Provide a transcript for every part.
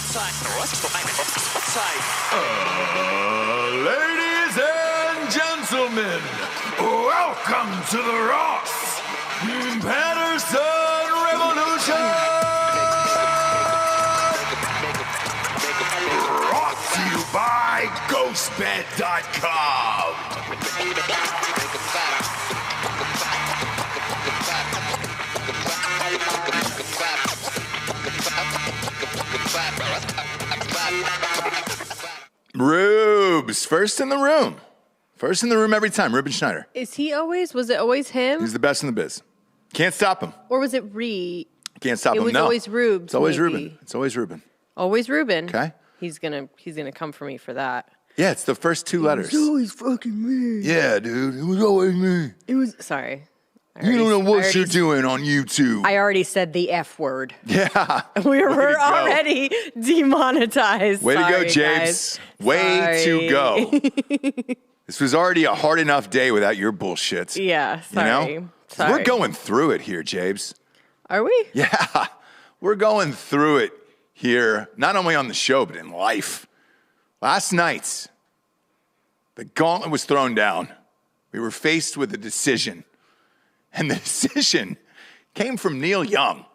Ladies and gentlemen, welcome to the Ross Patterson Revolution! Brought to you by GhostBed.com. Rubes, first in the room. First in the room every time, Ruben Schneider. Was it always him? He's the best in the biz. Can't stop him. Or was it Can't stop him, no. It was always Rubes. It's always maybe. Ruben. It's always Ruben. Always Ruben. Okay. He's gonna come for me for that. Yeah, it's the first two letters. It was always fucking me. Yeah, dude. It was always me. Sorry. You don't know what you're doing on YouTube. I already said the F word. Yeah. We're already demonetized. Way Sorry, to go, James. Guys. Way to Sorry. go. This was already a hard enough day without your bullshit. Yeah, sorry. You know? Sorry. We're going through it here, James. Are we? Yeah. We're going through it here, not only on the show, but in life. Last night, the gauntlet was thrown down. We were faced with a decision. And the decision came from Neil Young.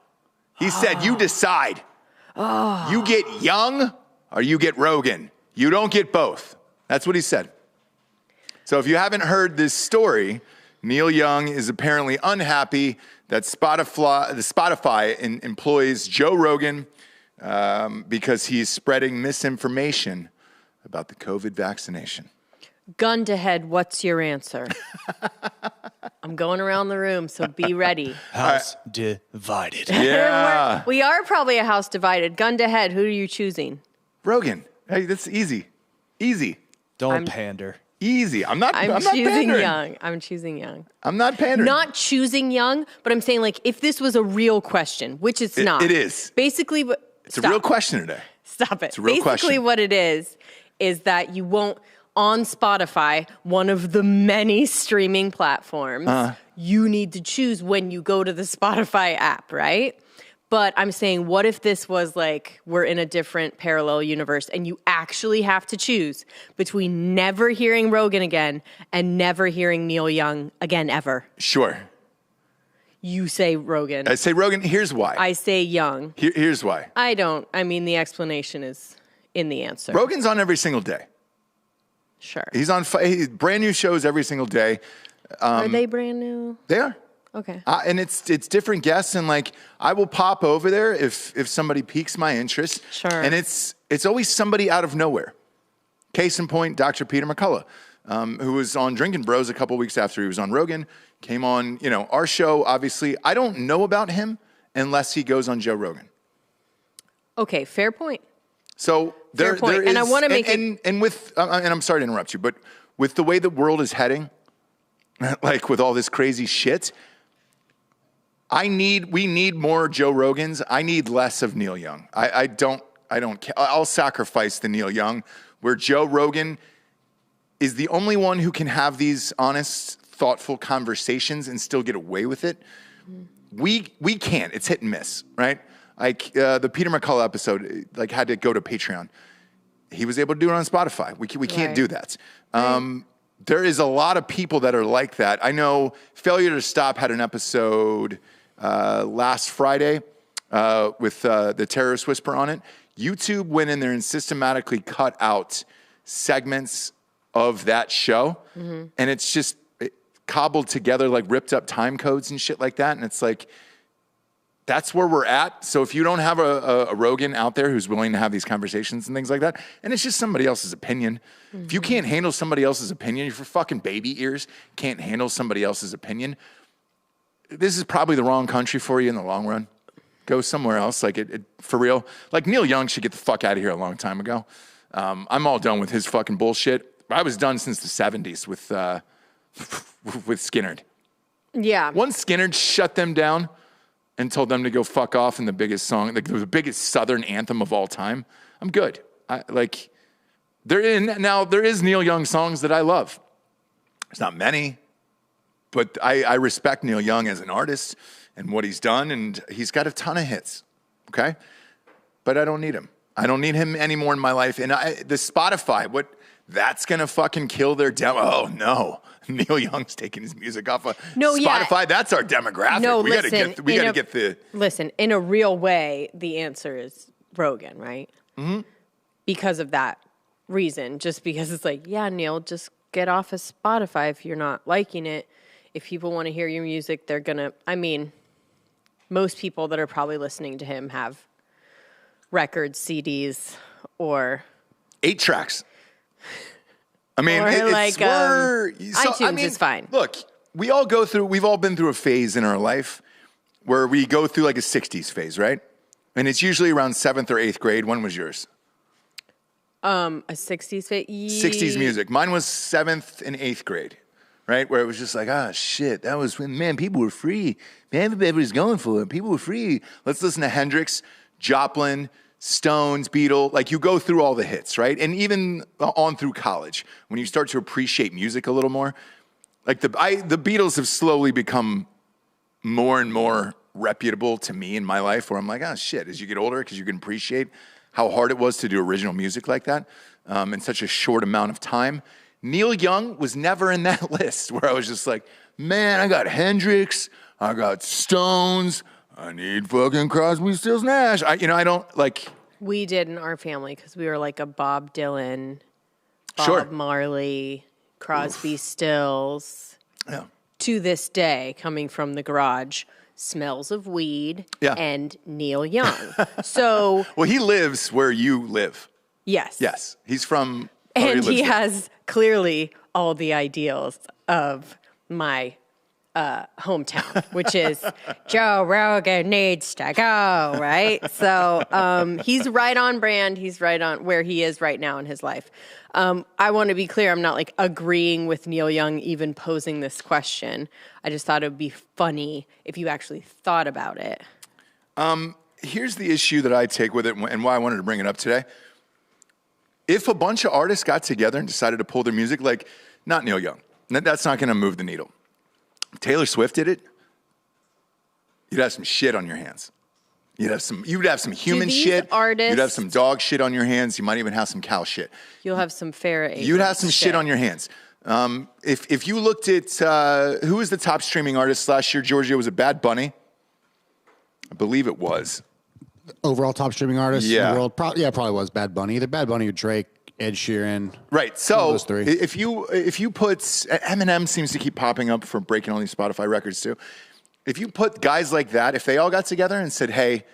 He said, you decide. You get Young or you get Rogan. You don't get both. That's what he said. So if you haven't heard this story, Neil Young is apparently unhappy that Spotify employs Joe Rogan because he's spreading misinformation about the COVID vaccination. Gun to head, what's your answer? I'm going around the room, so be ready. House divided. Yeah. We are probably a house divided. Gun to head, who are you choosing? Rogan. Hey, that's easy. Easy. Don't pander. Easy. I'm not I'm choosing pandering. Young. I'm choosing Young. I'm not pandering. Not choosing Young, but I'm saying, like, if this was a real question, which it's not. It is. Basically, It's a real question today. Stop it. It's a real Basically, question. what it is that you won't, on Spotify, one of the many streaming platforms, you need to choose when you go to the Spotify app, right? But I'm saying, what if this was like we're in a different parallel universe and you actually have to choose between never hearing Rogan again and never hearing Neil Young again ever? Sure. You say Rogan. I say Rogan. Here's why. I say Young. Here's why. I don't. I mean, the explanation is in the answer. Rogan's on every single day. Sure. He's on brand new shows every single day. Are they brand new? They are. Okay. And it's different guests, and like I will pop over there if somebody piques my interest. Sure. And it's always somebody out of nowhere. Case in point, Dr. Peter McCullough, who was on Drinking Bros a couple weeks after he was on Rogan, came on our show. Obviously, I don't know about him unless he goes on Joe Rogan. Okay, fair point. So there point. is, And I wanna make and with and I'm sorry to interrupt you, but with the way the world is heading, like with all this crazy shit, we need more Joe Rogans. I need less of Neil Young. I don't care. I'll sacrifice the Neil Young, where Joe Rogan is the only one who can have these honest, thoughtful conversations and still get away with it. We can't. It's hit and miss, right? Like the Peter McCullough episode, like had to go to Patreon. He was able to do it on Spotify. We can't do that. There is a lot of people that are like that. I know Failure to Stop had an episode last Friday with the Terrorist Whisper on it. YouTube went in there and systematically cut out segments of that show. And it's just cobbled together, like ripped up time codes and shit like that. And it's like, that's where we're at. So if you don't have a Rogan out there who's willing to have these conversations and things like that, and it's just somebody else's opinion. If you can't handle somebody else's opinion, if your fucking baby ears can't handle somebody else's opinion, this is probably the wrong country for you in the long run. Go somewhere else. Like for real. Like Neil Young should get the fuck out of here a long time ago. I'm all done with his fucking bullshit. I was done since the 70s with Skynyrd. Yeah. Once Skynyrd shut them down and told them to go fuck off in the biggest song, like the biggest Southern anthem of all time, I'm good. There is Neil Young songs that I love. There's not many, but I respect Neil Young as an artist and what he's done, and he's got a ton of hits, okay? But I don't need him. I don't need him anymore in my life. And the Spotify, that's going to fucking kill their demo. Oh, no. Neil Young's taking his music off of Spotify. That's our demographic. No, we got to get the... Listen, in a real way, the answer is Rogan, right? Mm-hmm. Because of that reason. Just because it's like, yeah, Neil, just get off of Spotify if you're not liking it. If people want to hear your music, they're going to... I mean, most people that are probably listening to him have records, CDs, or 8 tracks. I mean, iTunes is fine. Look, we've all been through a phase in our life where we go through like a 60s phase, right? And it's usually around 7th or 8th grade. When was yours? A 60s phase? 60s music. Mine was 7th and 8th grade, right? Where it was just like, shit, that was when, man, people were free. Man, everybody was going for it. People were free. Let's listen to Hendrix, Joplin, Stones, Beatles. Like, you go through all the hits, right? And even on through college, when you start to appreciate music a little more, like the Beatles have slowly become more and more reputable to me in my life, where I'm like, shit, as you get older, because you can appreciate how hard it was to do original music like that in such a short amount of time. Neil Young was never in that list where I was just like, man, I got Hendrix, I got Stones, I need fucking Crosby, Stills, Nash. I don't like... We did in our family because we were like a Bob Dylan, Bob Marley, Crosby, Stills. Yeah. To this day, coming from the garage, smells of weed and Neil Young. So... Well, he lives where you live. Yes. Yes. He's from... And he has clearly all the ideals of my hometown, which is Joe Rogan needs to go, right? So he's right on brand. He's right on where he is right now in his life. I want to be clear. I'm not like agreeing with Neil Young even posing this question. I just thought it would be funny if you actually thought about it. Here's the issue that I take with it and why I wanted to bring it up today. If a bunch of artists got together and decided to pull their music, like, not Neil Young, that's not going to move the needle. If Taylor Swift did it, you'd have some shit on your hands. You'd have some human shit. You'd have some dog shit on your hands. You might even have some cow shit. You'll have some fair. You'd have some shit on your hands. If you looked at who was the top streaming artist last year, Georgia, was it Bad Bunny? I believe it was. Overall top streaming artist in the world? Probably was Bad Bunny. Either Bad Bunny or Drake, Ed Sheeran. Right. So those three. if you put Eminem seems to keep popping up for breaking all these Spotify records too. If you put guys like that, if they all got together and said, hey,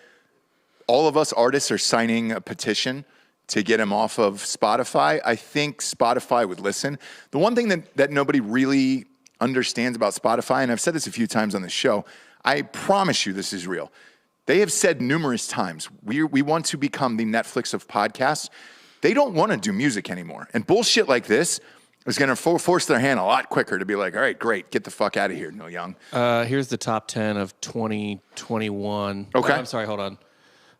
all of us artists are signing a petition to get him off of Spotify, I think Spotify would listen. The one thing that nobody really understands about Spotify, and I've said this a few times on the show, I promise you this is real. They have said numerous times, we want to become the Netflix of podcasts. They don't want to do music anymore. And bullshit like this is going to force their hand a lot quicker to be like, all right, great, get the fuck out of here, Neil Young. Here's the top 10 of 2021. Okay. I'm sorry, hold on.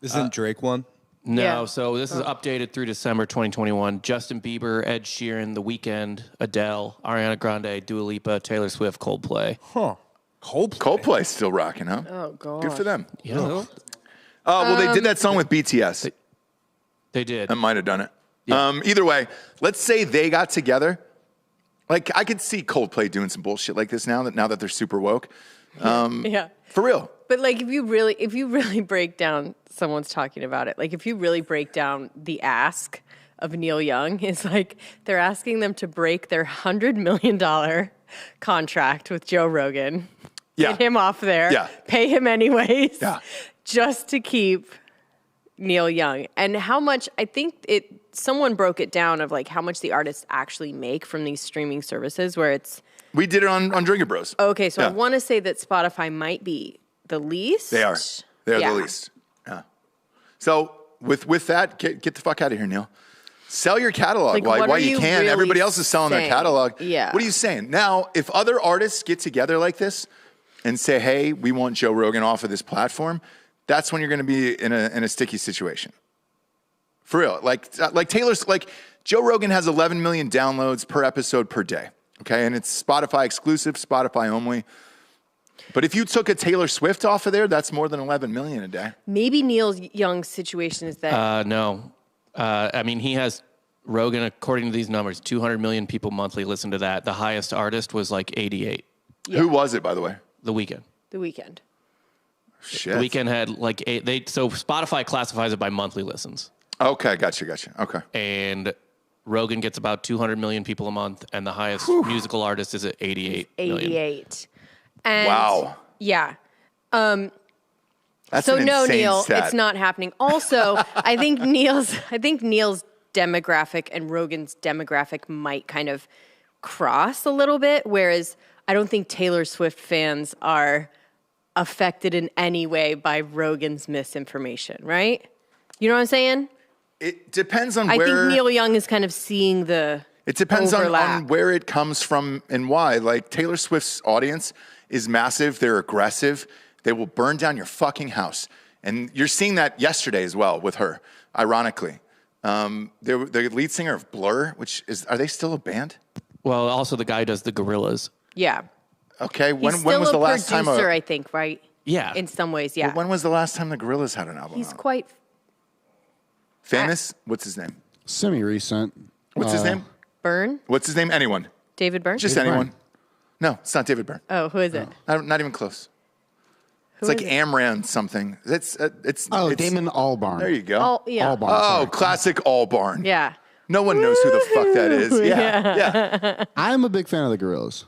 This isn't Drake one? No, so this is updated through December 2021. Justin Bieber, Ed Sheeran, The Weeknd, Adele, Ariana Grande, Dua Lipa, Taylor Swift, Coldplay. Huh. Coldplay's still rocking, huh? Oh, God. Good for them. Yeah. Well, they did that song with BTS. They did. I might have done it. Yeah. Either way, let's say they got together. Like, I could see Coldplay doing some bullshit like this now that they're super woke. Yeah. For real. But like, if you really break down, someone's talking about it. Like, if you really break down the ask of Neil Young, it's like they're asking them to break their $100 million contract with Joe Rogan. Yeah. Get him off there. Yeah. Pay him anyways. Yeah. Just to keep Neil Young. And how much, I think someone broke it down of like how much the artists actually make from these streaming services where it's. We did it on Drinking Bros. Okay, so I want to say that Spotify might be the least. They are. They're the least. Yeah. So with that, get the fuck out of here, Neil. Sell your catalog while you can. Really Everybody else is selling their catalog. Yeah. What are you saying? Now, if other artists get together like this and say, hey, we want Joe Rogan off of this platform, that's when you're going to be in a sticky situation. For real. Like Joe Rogan has 11 million downloads per episode per day. Okay. And it's Spotify exclusive, Spotify only. But if you took a Taylor Swift off of there, that's more than 11 million a day. Maybe Neil Young's situation is that. No. I mean, he has Rogan, according to these numbers, 200 million people monthly listen to that. The highest artist was like 88. Yeah. Who was it, by the way? The Weeknd. The Weeknd. Shit. The Weeknd had like so Spotify classifies it by monthly listens. Okay, gotcha. Okay. And Rogan gets about 200 million people a month, and the highest musical artist is at 88 million. 88. And Wow. Yeah. That's So an no, insane Neil, stat. it's not happening. Also, I think Neil's demographic and Rogan's demographic might kind of cross a little bit, whereas I don't think Taylor Swift fans are affected in any way by Rogan's misinformation, right? You know what I'm saying? It depends on I where. think Neil Young is kind of seeing the It depends overlap. on where it comes from and why. Like Taylor Swift's audience is massive. They're aggressive. They will burn down your fucking house. And you're seeing that yesterday as well with her, ironically. The lead singer of Blur, are they still a band? Well, also the guy who does the Gorillas. Yeah. Okay. He's When still was the a last time? producer, I think, right? Yeah. In some ways, yeah. When was the last time the Gorillas had an album He's out? quite Famous? What's his name? Semi-recent. What's his name? Byrne? What's his name? Anyone. David Byrne? Just David anyone. Byrne. No, it's not David Byrne. Oh, who is it? Not even close. Who It's like is it? Amran something. It's Damon Albarn. There you go. Oh, yeah. Albarn. Oh, sorry. classic Albarn. Yeah. No one knows who the fuck that is. Yeah. I'm a big fan of the Gorillas.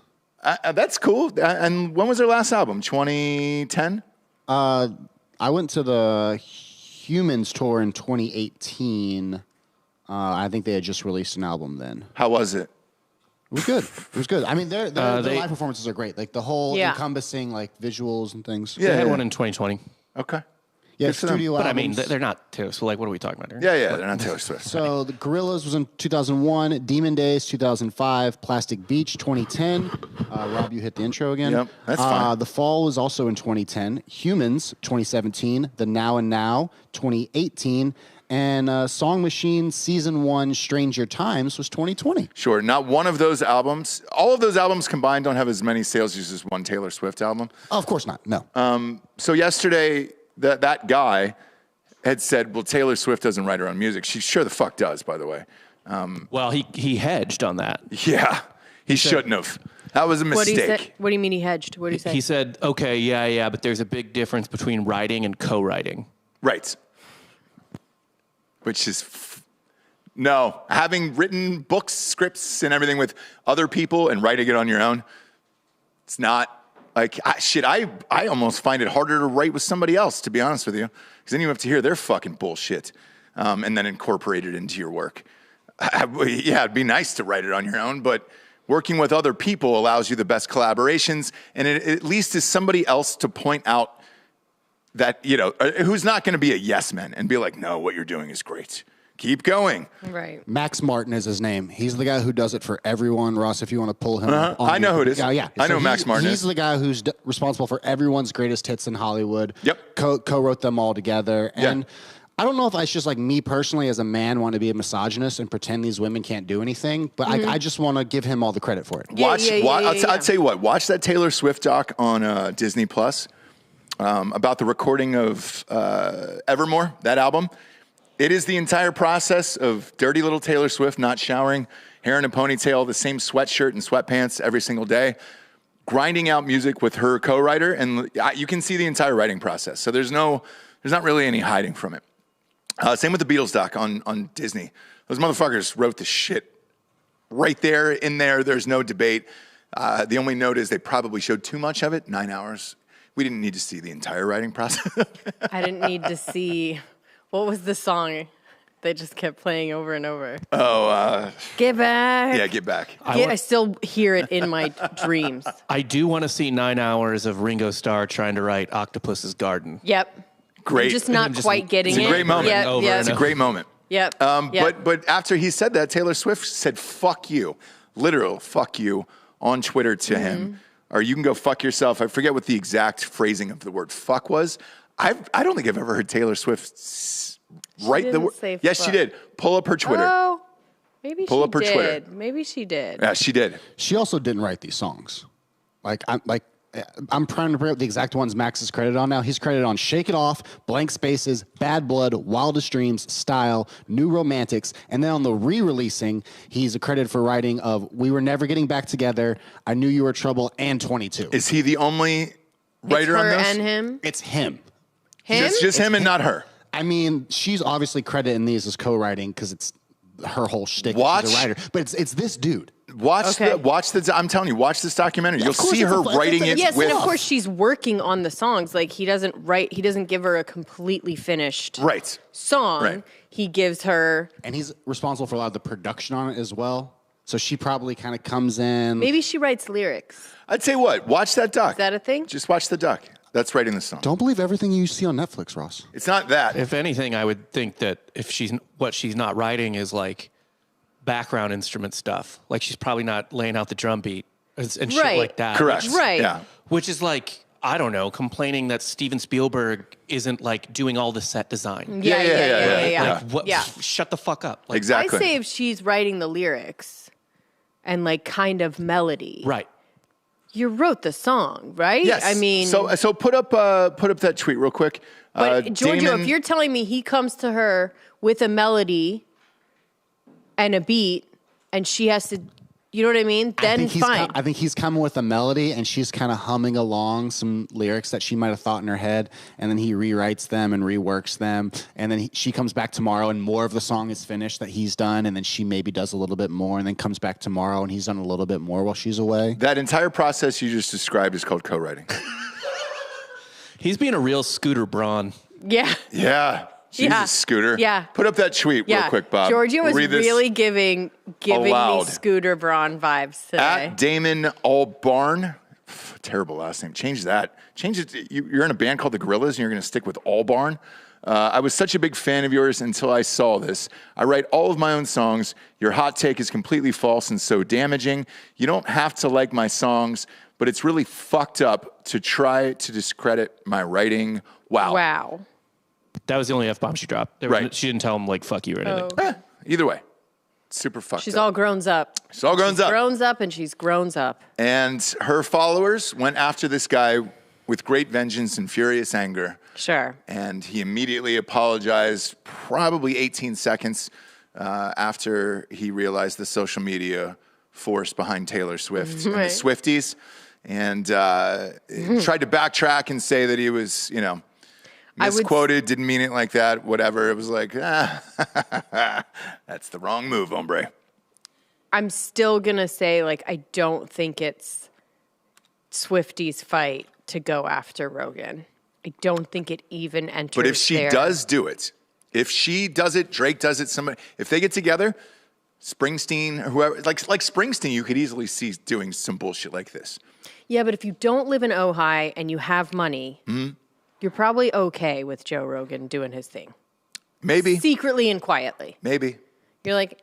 That's cool. And when was their last album? 2010? I went to the Humans tour in 2018. I think they had just released an album then. How was it? It was good. It was good. I mean, their live performances are great. Like the whole Yeah. encompassing like visuals and things. They had one in 2020. Okay. Yeah, Good for them. studio But I albums. mean, they're not Taylor. So like, what are we talking about here? Yeah, they're not Taylor Swift. So the Gorillaz was in 2001, Demon Days 2005, Plastic Beach 2010. Rob, you hit the intro again. Yep, that's fine. The Fall was also in 2010. Humans 2017. The Now and Now 2018. And Song Machine Season 1 Stranger Times was 2020. Sure. Not one of those albums. All of those albums combined don't have as many sales as just one Taylor Swift album. Oh, of course not. No. So yesterday, that guy had said, well, Taylor Swift doesn't write her own music. She sure the fuck does, by the way. Well, he hedged on that. Yeah. He shouldn't have. That was a What do you mistake. say? What do you mean he hedged? What do you say? He said, okay, yeah, but there's a big difference between writing and co-writing. Right. Which is, no, having written books, scripts, and everything with other people and writing it on your own, it's not like, I almost find it harder to write with somebody else, to be honest with you. Because then you have to hear their fucking bullshit and then incorporate it into your work. Yeah, it'd be nice to write it on your own, but working with other people allows you the best collaborations, and it at least is somebody else to point out that, who's not going to be a yes man and be like, no, what you're doing is great. Keep going. Right. Max Martin is his name. He's the guy who does it for everyone. Ross, if you want to pull him on I know who it is. Yeah. I know who Max Martin He's is. the guy who's responsible for everyone's greatest hits in Hollywood. Yep. Co-wrote them all together. Yeah. And I don't know if it's just like me personally as a man want to be a misogynist and pretend these women can't do anything, but I just want to give him all the credit for it. I'll tell you what, watch that Taylor Swift doc on Disney Plus about the recording of Evermore, that album. It is the entire process of dirty little Taylor Swift not showering, hair in a ponytail, the same sweatshirt and sweatpants every single day, grinding out music with her co-writer, and you can see the entire writing process. So there's not really any hiding from it. Same with the Beatles doc on Disney. Those motherfuckers wrote the shit right there, in there. There's no debate. The only note is they probably showed too much of it, 9 hours. We didn't need to see the entire writing process. I didn't need to see. What was the song they just kept playing over and over? Get back. Yeah, Get Back. I still hear it in my dreams. I do want to see 9 hours of Ringo Starr trying to write Octopus's Garden. Yep. Great. I'm just not quite getting it. It's a great moment. Yep, Over yep. It's a great moment. Yep. Yep. But after he said that, Taylor Swift said, fuck you. Literal fuck you on Twitter to him. Or you can go fuck yourself. I forget what the exact phrasing of the word fuck was. I don't think I've ever heard Taylor Swift write the didn't word. say Yes, she fuck. did. Pull up her Twitter. Oh, maybe Pull she up her did. Twitter. Maybe she did. Yeah, she did. She also didn't write these songs. I'm trying to bring up the exact ones Max is credited on now. He's credited on Shake It Off, Blank Spaces, Bad Blood, Wildest Dreams, Style, New Romantics, and then on the re-releasing, he's credited for writing of We Were Never Getting Back Together, I Knew You Were Trouble, and 22. Is he the only writer It's on her this? and him. It's him. Him? It's just him and not her. I mean, she's obviously credited in these as co-writing because it's her whole shtick. That she's a writer, but it's this dude. Watch the. I'm telling you, watch this documentary. You'll Of course see her it's a- writing it. Yes, with, and of course she's working on the songs. Like he doesn't give her a completely finished Right. song. Right. He gives her. And he's responsible for a lot of the production on it as well. So she probably kind of comes in. Maybe she writes lyrics. I'd say what? Watch that doc. Is that a thing? Just watch the doc. That's writing the song. Don't believe everything you see on Netflix, Ross. It's not that. If anything, I would think that if what she's not writing is like background instrument stuff. Like she's probably not laying out the drum beat and shit Right. like that. Correct. Right. Yeah. Which is like, I don't know, complaining that Steven Spielberg isn't like doing all the set design. Yeah. Like, what? Yeah. Shut the fuck up. Like, Exactly. I say if she's writing the lyrics and like kind of melody. Right. You wrote the song, right? Yes. I mean, so put up that tweet real quick. but Giorgio, Damon- if you're telling me he comes to her with a melody and a beat, and she has to, you know what I mean? Then fine. I think he's coming with a melody, and she's kind of humming along some lyrics that she might have thought in her head, and then he rewrites them and reworks them, and then she comes back tomorrow, and more of the song is finished that he's done, and then she maybe does a little bit more, and then comes back tomorrow, and he's done a little bit more while she's away. that entire process you just described is called co-writing. He's being a real Scooter Braun. Yeah. Yeah. Jesus, Yeah. Scooter. Yeah. Put up that tweet real quick, Bob. Giorgio was Read this really giving me aloud. Scooter Braun vibes today. At Damon Albarn. Terrible last name. Change that. Change it. You're in a band called the Gorillas, and you're going to stick with Albarn. I was such a big fan of yours until I saw this. I write all of my own songs. Your hot take is completely false and so damaging. You don't have to like my songs, but it's really fucked up to try to discredit my writing. Wow. That was the only F-bomb she dropped. Right. She didn't tell him, like, fuck you or anything. Either way, super fucked She's up. all grown up. She's all grown up. Grown up and she's grown up. And her followers went after this guy with great vengeance and furious anger. Sure. And he immediately apologized, probably 18 seconds after he realized the social media force behind Taylor Swift and the Right. Swifties, and tried to backtrack and say that he was, misquoted, didn't mean it like that, whatever. It was like, that's the wrong move, hombre. I'm still going to say, like, I don't think it's Swifty's fight to go after Rogan. I don't think it even enters But if she there. does do it, if she does it, Drake does it, somebody, if they get together, Springsteen, or whoever, like Springsteen, you could easily see doing some bullshit like this. Yeah, but if you don't live in Ojai and you have money, you're probably okay with Joe Rogan doing his thing. Maybe. Secretly and quietly. Maybe. You're like,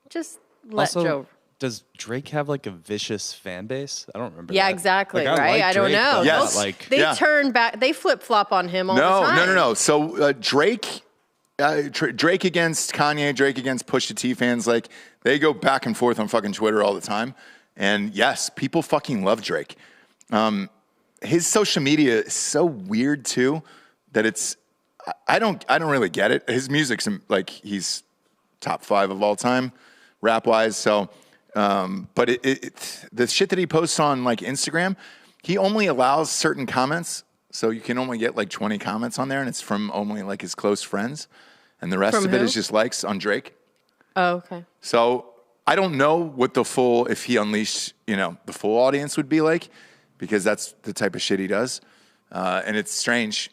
just let Joe. Does Drake have like a vicious fan base? I don't remember. Yeah, that. exactly, Like, right? like I don't Drake, know. but Yes. not like They Yeah. turn back. They flip-flop on him all the time. No. So Drake against Kanye, Drake against Pusha T fans, like they go back and forth on fucking Twitter all the time. And yes, people fucking love Drake. His social media is so weird too that it's I don't really get it. His music's like he's top 5 of all time rap wise. So, but the shit that he posts on like Instagram, he only allows certain comments. So you can only get like 20 comments on there, and it's from only like his close friends, and the rest From of it who? is just likes on Drake. Oh, okay. So I don't know what if he unleashed, the full audience would be like, because that's the type of shit he does. And it's strange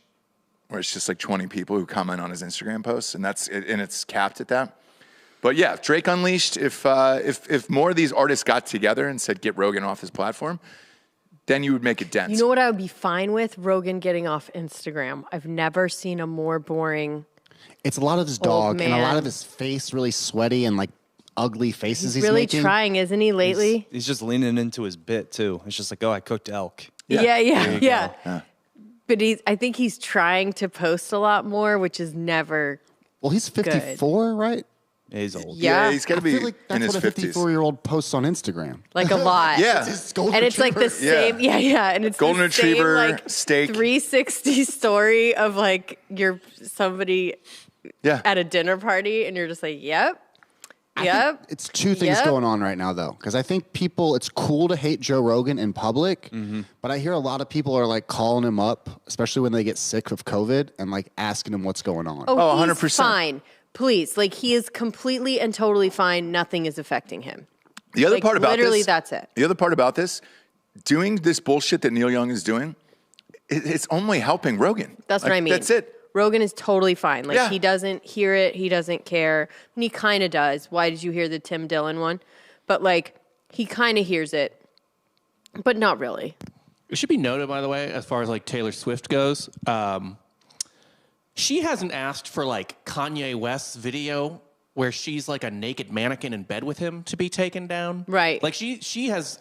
where it's just like 20 people who comment on his Instagram posts, and it's capped at that. But yeah, if Drake unleashed, if more of these artists got together and said, get Rogan off his platform, then you would make a dent. You know what I would be fine with? Rogan getting off Instagram. I've never seen a more boring. It's a lot of his Old dog and a lot man. of his face really sweaty and like ugly faces he's really making. trying, isn't he, lately? he's just leaning into his bit too. It's just like, oh, I cooked elk. Yeah. But I think he's trying to post a lot more, which is never. Well, he's 54, right? He's old. Yeah. he's got to I be feel like in that's his what a 50s. 54-year-old posts on Instagram. Like a lot. Yeah. His golden And it's like the retriever. same, and it's Golden the same, retriever, like, steak. 360 story of like somebody Yeah. at a dinner party, and you're just like, yep. I think it's two things Yep. going on right now, though, because I think it's cool to hate Joe Rogan in public, but I hear a lot of people are like calling him up, especially when they get sick of COVID, and like asking him what's going on. Oh, Oh, he's 100%. fine. Please, like he is completely and totally fine. Nothing is affecting him. The other Like, part about literally, this, that's it. The other part about this, doing this bullshit that Neil Young is doing, it's only helping Rogan. That's what Like, I mean. That's it. Rogan is totally fine. Like Yeah. he doesn't hear it. He doesn't care. And he kind of does. Why did you hear the Tim Dillon one? But like he kind of hears it, but not really. It should be noted, by the way, as far as like Taylor Swift goes, she hasn't asked for like Kanye West's video where she's like a naked mannequin in bed with him to be taken down. Right. Like she has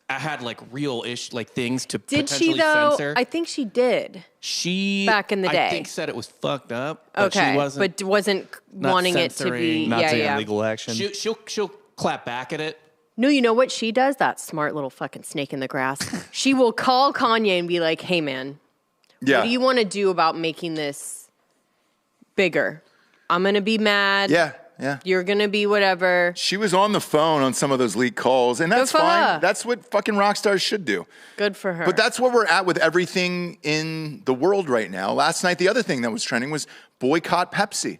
had like real like things to Did potentially she though? censor. I think she did. She Back in the day. I think said it was fucked up. But Okay, she wasn't. but wasn't not wanting it to be. censoring, Not taking yeah. legal action. she'll clap back at it. No, you know what she does? That smart little fucking snake in the grass. She will call Kanye and be like, "Hey, man, Yeah. what do you want to do about making this bigger? I'm gonna be mad. Yeah. Yeah. You're gonna be whatever. She was on the phone on some of those leaked calls, and that's Good for fine. her. That's what fucking rock stars should do. Good for her. But that's where we're at with everything in the world right now. Last night, the other thing that was trending was boycott Pepsi.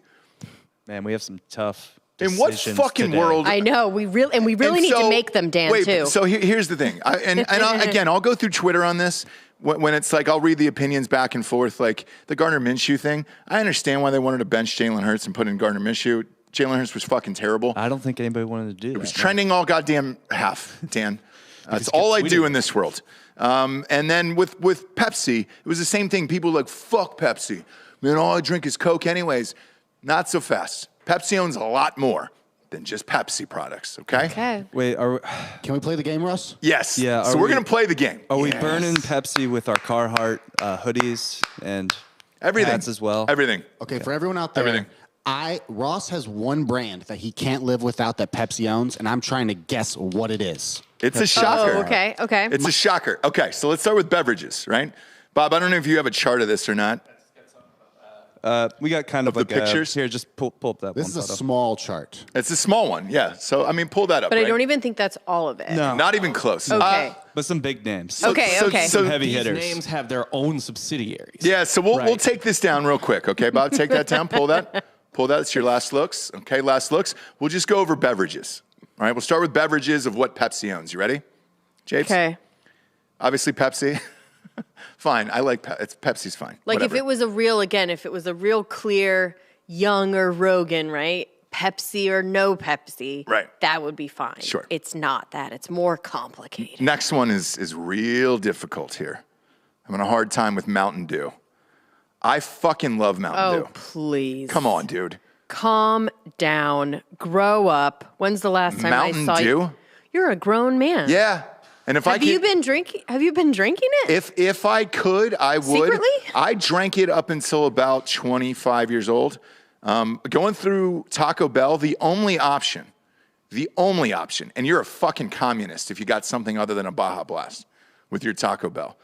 Man, we have some tough In what decisions fucking today. world? I know we really And need so- to make them, Dan, wait, too. So here's the thing. Again, I'll go through Twitter on this when it's like I'll read the opinions back and forth, like the Gardner Minshew thing. I understand why they wanted to bench Jalen Hurts and put in Gardner Minshew. Jalen Hurts was fucking terrible. I don't think anybody wanted to do that. It was trending all goddamn half, Dan. That's all I do in this world. And then with Pepsi, it was the same thing. People were like, fuck Pepsi. Man, all I drink is Coke anyways. Not so fast. Pepsi owns a lot more than just Pepsi products, okay? Okay. Wait, Can we play the game, Russ? Yes. Yeah, So are we're we- going to play the game. are we burning Pepsi with our Carhartt hoodies and Everything. hats as well? Everything. Okay, for everyone out there, Everything. Ross has one brand that he can't live without that Pepsi owns, and I'm trying to guess what it is. It's a shocker. Oh, okay. Okay. It's a shocker. Okay, so let's start with beverages, right? Bob, I don't know if you have a chart of this or not. We got kind of Of the like pictures? Here, just pull up that This one is a photo. small chart. It's a small one, yeah. So, I mean, pull that up, but I right? don't even think that's all of it. No, Not even close. Okay. but some big names. Okay, okay. So, Some heavy These hitters. names have their own subsidiaries. yeah, so we'll Right. take this down real quick, okay, Bob? Take that down. Pull that. Pull that. It's your last looks. Okay, last looks. We'll just go over beverages. All right, we'll start with beverages of what Pepsi owns. You ready? Japes? Okay. Obviously, Pepsi. Fine. I like Pepsi's fine. Like Whatever. if it was a real clear Young or Rogan, right? Pepsi or no Pepsi, Right. that would be fine. Sure. It's not that. It's more complicated. Next one is real difficult here. I'm having a hard time with Mountain Dew. I fucking love Mountain Oh, Dew. please. Come on, dude. Calm down. Grow up. When's the last time Mountain I saw Dew? you? You're a grown man. Yeah. And if I Have could, you been drinking? Have you been drinking it? if I could, I would. Secretly? I drank it up until about 25 years old. Going through Taco Bell, the only option, and you're a fucking communist if you got something other than a Baja Blast with your Taco Bell.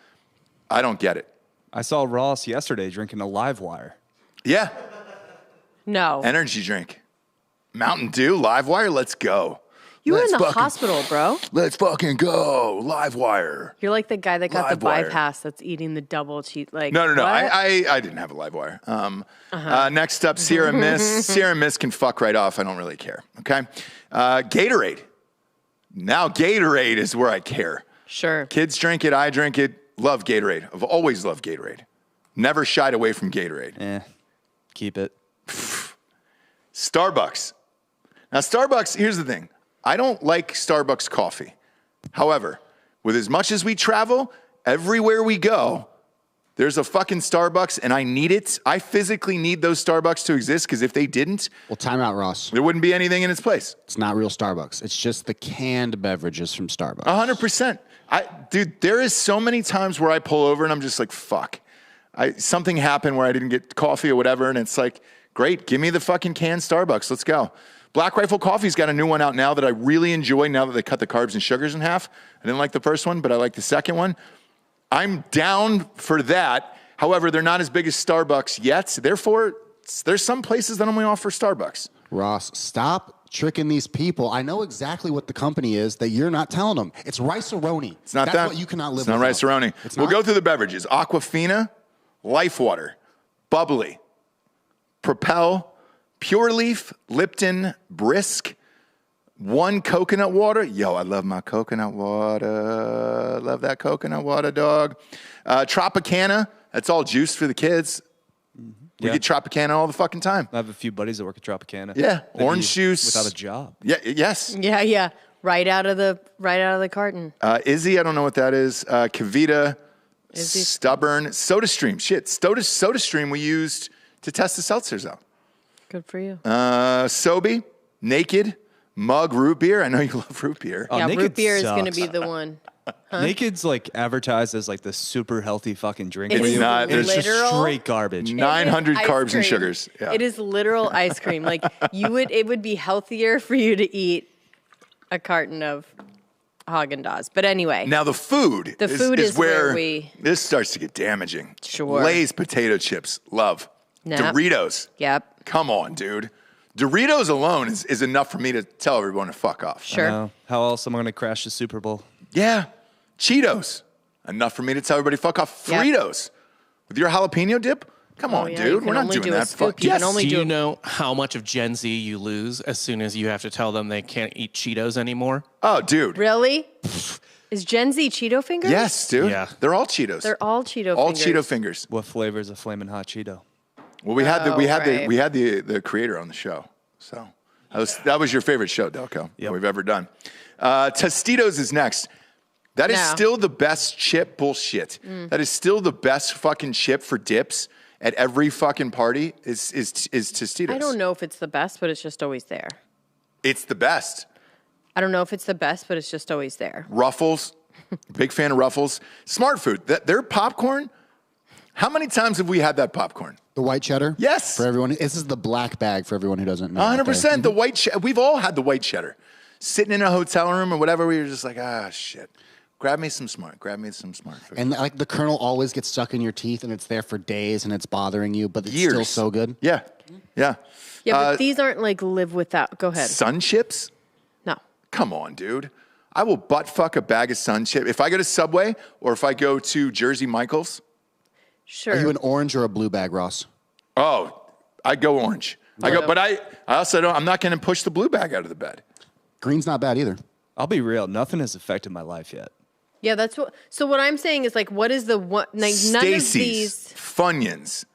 I don't get it. I saw Ross yesterday drinking a Live Wire. Yeah, No. energy drink. Mountain Dew, Livewire, let's go. You were in Let's the fucking- hospital, bro. Let's fucking go, Livewire. You're like the guy that got the Livewire. bypass that's eating the double cheat. Like No. what? I didn't have a live wire. Next up, Sierra Mist. Sierra Mist can fuck right off. I don't really care. Okay. Gatorade. Now Gatorade is where I care. Sure. Kids drink it. I drink it. Love Gatorade. I've always loved Gatorade. Never shied away from Gatorade. Keep it. Starbucks. Now, Starbucks, here's the thing. I don't like Starbucks coffee. However, with as much as we travel, everywhere we go, there's a fucking Starbucks, and I need it. I physically need those Starbucks to exist, because if they didn't, Well, time out, Ross. there wouldn't be anything in its place. It's not real Starbucks. It's just the canned beverages from Starbucks. 100%. Dude, there is so many times where I pull over and I'm just like, fuck. Something happened where I didn't get coffee or whatever, and it's like, Great. Give me the fucking canned Starbucks. Let's go. Black Rifle Coffee's got a new one out now that I really enjoy now that they cut the carbs and sugars in half. I didn't like the first one, but I like the second one. I'm down for that. However, they're not as big as Starbucks yet. Therefore, there's some places that only offer Starbucks. Ross, stop tricking these people. I know exactly what the company is that you're not telling them. It's Rice-A-Roni. It's not That's that. What you cannot live It's not without. Rice-A-Roni. We'll go through the beverages. Aquafina, Life Water, Bubbly, Propel, Pure Leaf, Lipton, Brisk, One Coconut Water. Yo, I love my coconut water. Love that coconut water, dog. Tropicana. That's all juice for the kids. We get Tropicana all the fucking time. I have a few buddies that work at Tropicana. Yeah, They'd orange be juice without a job. Yeah, yes. Yeah. Right out of the carton. Izzy, I don't know what that is. Kavita, Izzy. Stubborn, SodaStream. Shit, SodaStream we used to test the seltzers out. Good for you. Sobe, Naked, Mug, Root Beer. I know you love root beer. yeah, Naked root beer is going to sucks. be the one. Naked's like advertised as like the super healthy fucking drink. It's for you. not. And it's just literal. straight garbage. 900 It is carbs ice and cream. sugars. Yeah. It is literal ice cream. Like it would be healthier for you to eat a carton of Haagen-Dazs. But anyway. Now the food. The food is where we- This starts to get damaging. Sure. Lay's potato chips. Love. Nah. Doritos. Yep. Come on, dude. Doritos alone is enough for me to tell everyone to fuck off. Sure. No. How else am I going to crash the Super Bowl? Yeah. Cheetos. Enough for me to tell everybody fuck off. Yep. Fritos. With your jalapeno dip? Come on, yeah, you dude. can We're not only doing do a that. scoop. Fuck You can yes. only Do do you a- know how much of Gen Z you lose as soon as you have to tell them they can't eat Cheetos anymore? Oh, dude. Really? Is Gen Z Cheeto fingers? Yes, dude. Yeah. They're all Cheetos. They're all Cheeto all fingers. Cheeto fingers. What flavor is a flaming hot Cheeto? Well, we had right. the creator on the show. So that was your favorite show, Delco, that we've ever done. Tostitos is next. That is No. still the best chip. Bullshit. That is still the best fucking chip for dips at every fucking party is Tostitos. I don't know if it's the best, but it's just always there. It's the best. I don't know if it's the best, but it's just always there. Ruffles. Big fan of Ruffles. Smart Food. Their popcorn. How many times have we had that popcorn? The white cheddar? Yes. For everyone. This is the black bag for everyone who doesn't know. 100%. The white cheddar. We've all had the white cheddar. Sitting in a hotel room or whatever, we were just like, shit. Grab me some Smart Food. And like the kernel always gets stuck in your teeth and it's there for days and it's bothering you, but it's Years. still so good. Yeah. Yeah. Yeah, but these aren't like live without. Go ahead. Sun chips? No. Come on, dude. I will butt fuck a bag of Sun chips. If I go to Subway or if I go to Jersey Michael's, Sure. Are you an orange or a blue bag, Ross? I go orange. But I also don't, I'm not going to push the blue bag out of the bed. Green's not bad either. I'll be real. Nothing has affected my life yet. Yeah, that's what. So what I'm saying is like, what is the one? Like, none of Stacy's, these. Funyuns,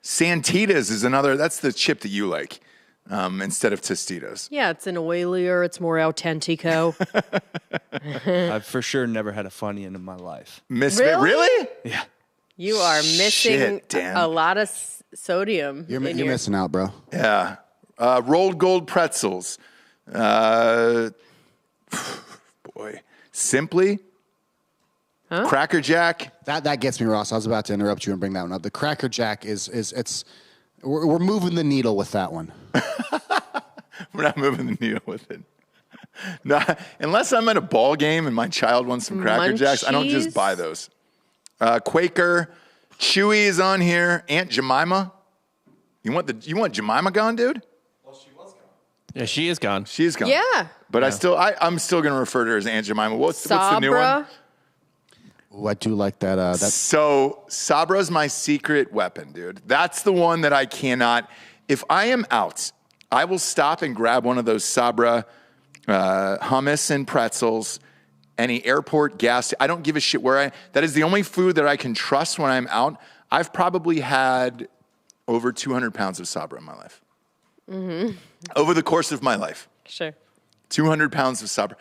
Santitas is another, that's the chip that you like instead of Tostitos. Yeah, it's an oilier. It's more autentico. I've for sure never had a Funyun in my life. Really? Yeah. You are missing Shit, Dan. a lot of sodium. You're in your- missing out, bro. Yeah. Rolled Gold pretzels. Boy. Simply. Huh? Cracker Jack. That gets me, Ross. I was about to interrupt you and bring that one up. The Cracker Jack we're moving the needle with that one. We're not moving the needle with it. No, unless I'm at a ball game and my child wants some Cracker Jacks, I don't just Munchies? buy those. Quaker, Chewy is on here. Aunt Jemima. You want Jemima gone, dude? Yeah, she is gone. She's gone. Yeah. But I'm still going to refer to her as Aunt Jemima. What's the new one? Sabra. Oh, I do like that. So Sabra's my secret weapon, dude. That's the one that I cannot. If I am out, I will stop and grab one of those Sabra hummus and pretzels. Any airport gas. I don't give a shit where that is the only food that I can trust when I'm out. I've probably had over 200 pounds of Sabra in my life. Mm-hmm. Over the course of my life. Sure. 200 pounds of Sabra.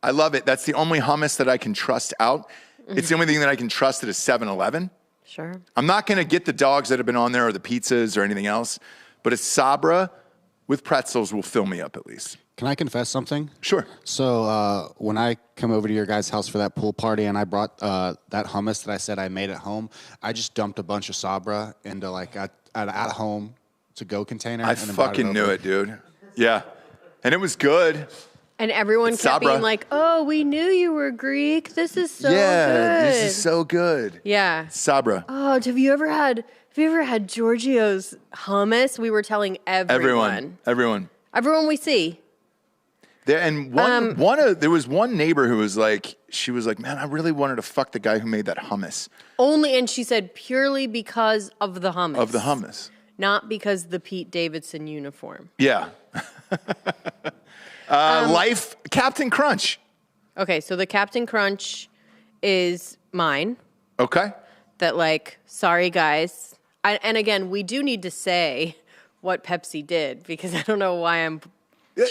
I love it. That's the only hummus that I can trust out. It's the only thing that I can trust at a 7-Eleven. Sure. I'm not going to get the dogs that have been on there or the pizzas or anything else, but a Sabra with pretzels will fill me up at least. Can I confess something? Sure. So when I come over to your guys' house for that pool party and I brought that hummus that I said I made at home, I just dumped a bunch of Sabra into like at home to-go container. I and then brought fucking knew over. it, dude. Yeah. And it was good. And everyone kept Sabra. being like, "Oh, we knew you were Greek. This is so good. This is so good. Yeah. Sabra. Oh, have you ever had Giorgio's hummus? We were telling everyone. Everyone we see. There, and there was one neighbor who was like, she was like, man, I really wanted to fuck the guy who made that hummus. And she said purely because of the hummus. Not because the Pete Davidson uniform. Yeah. Life, Captain Crunch. Okay, so the Captain Crunch is mine. Okay. That like, sorry guys. And again, we do need to say what Pepsi did because I don't know why I'm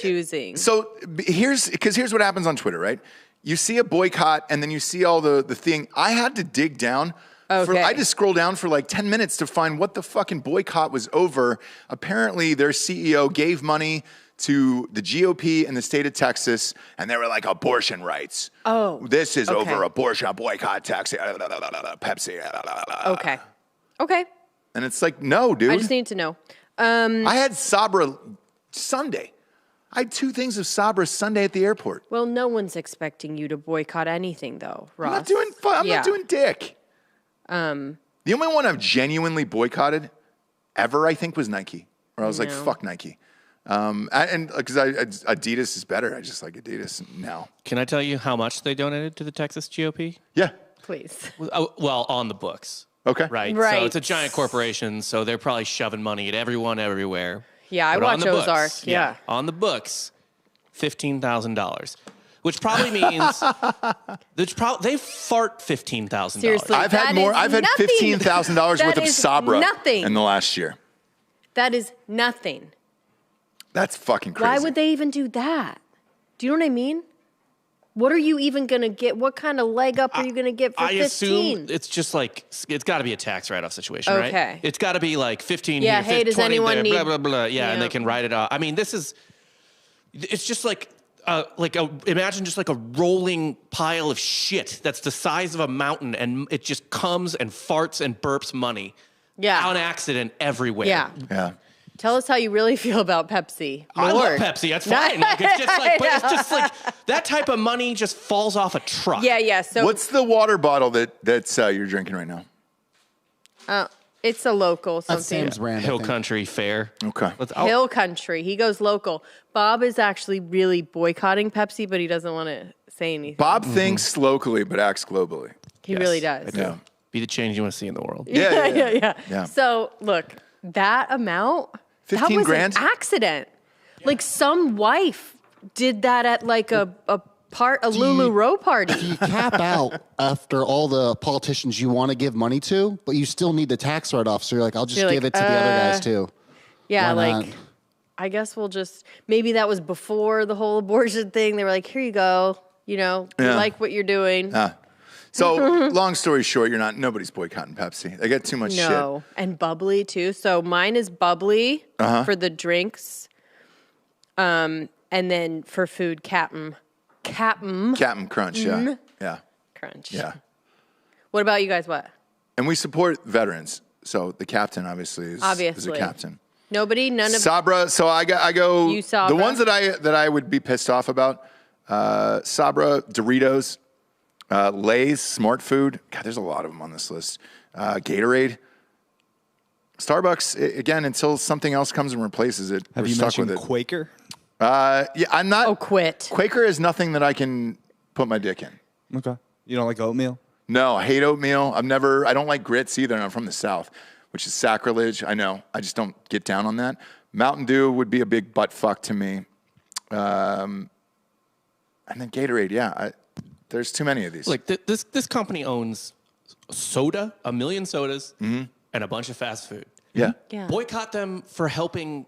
choosing. So here's what happens on Twitter, right? You see a boycott and then you see all the thing. I had to dig down. Okay. I just scrolled down for like 10 minutes to find what the fucking boycott was over. Apparently their CEO gave money to the GOP in the state of Texas, and they were like, abortion rights. Oh. This is Okay. over abortion, boycott, Texas, Pepsi. Okay. And it's like, no, dude. I just need to know. I had Sabra Sunday. I had 2 things of Sabra Sunday at the airport. Well, no one's expecting you to boycott anything, though, Ross. I'm not doing dick. The only one I've genuinely boycotted ever, I think, was Nike. Where I was like, fuck Nike. And because Adidas is better. I just like Adidas now. Can I tell you how much they donated to the Texas GOP? Yeah. Please. Well, on the books. Okay. Right. Right. So it's a giant corporation, so they're probably shoving money at everyone everywhere. Yeah, I But on watch the books, Ozark. Yeah. On the books, $15,000. Which probably means they fart $15,000. Seriously. I've had nothing. $15,000 worth That of is Sabra nothing. in the last year. That is nothing. That's fucking crazy. Why would they even do that? Do you know what I mean? What are you even going to get? What kind of leg up are you going to get for I 15? assume it's just like, it's got to be a tax write-off situation, right? Okay. It's got to be like 15 Yeah, here, hey, does 20 anyone there, need- blah, blah, blah. Yeah, and Yeah. they can write it off. I mean, it's just imagine just like a rolling pile of shit that's the size of a mountain, and it just comes and farts and burps money. Yeah. On accident everywhere. Yeah. Yeah. Tell us how you really feel about Pepsi. I love Lord. Pepsi. That's fine. Like, it's just like, but it's just like that type of money just falls off a truck. Yeah. So What's the water bottle that's you're drinking right now? it's a local That's something. Sam's brand. I Hill think. Country Fair. Okay. Hill Country. He goes local. Bob is actually really boycotting Pepsi, but he doesn't want to say anything. Bob thinks locally but acts globally. He really does. Yeah. Be the change you want to see in the world. Yeah. So look, that amount, 15 that was grand? an accident. Like some wife did that at like a Lulu Row party. You cap out after all the politicians you want to give money to, but you still need the tax write-off. So you're like, I'll just You're give like, it to the other guys too. Yeah, Why like not? I guess we'll just maybe that was before the whole abortion thing. They were like, here you go. You know, we Yeah. like what you're doing. So long story short, nobody's boycotting Pepsi. They get too much No, and bubbly too. So mine is bubbly for the drinks, and then for food, Captain Crunch, yeah. Crunch. Yeah. What about you guys? What? And we support veterans. So the captain obviously is a captain. Nobody, none of Sabra, so I go You Sabra? the ones that I would be pissed off about, Sabra, Doritos, Lay's, Smart Food. God, there's a lot of them on this list. Gatorade. Starbucks, again, until something else comes and replaces it, Have we're you stuck with mentioned it. Quaker? Yeah, I'm not. Oh, quit. Quaker is nothing that I can put my dick in. Okay. You don't like oatmeal? No, I hate oatmeal. I don't like grits either, and I'm from the South, which is sacrilege. I know. I just don't get down on that. Mountain Dew would be a big butt fuck to me. And then Gatorade, yeah. There's too many of these. Like this company owns soda, 1 million sodas, and a bunch of fast food. Yeah. Yeah. Boycott them for helping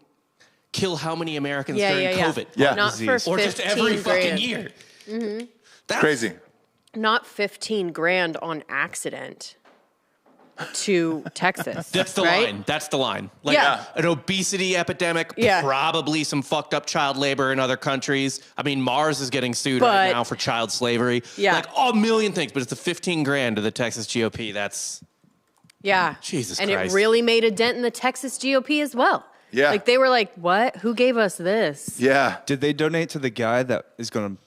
kill how many Americans Yeah, during yeah, yeah. COVID? Yeah. Not for Or just every 15 fucking grand. year. That's Crazy. Not 15 grand on accident to Texas. That's the right? line. That's the line. Like Yeah. an obesity epidemic, Yeah. probably some fucked up child labor in other countries. I mean, Mars is getting sued right But- now for child slavery. Yeah. Like a million things, but it's the 15 grand to the Texas GOP. That's Yeah. Jesus and Christ. it really made a dent in the Texas GOP as well. Yeah. Like they were like, what? Who gave us this? Yeah. Did they donate to the guy that is going to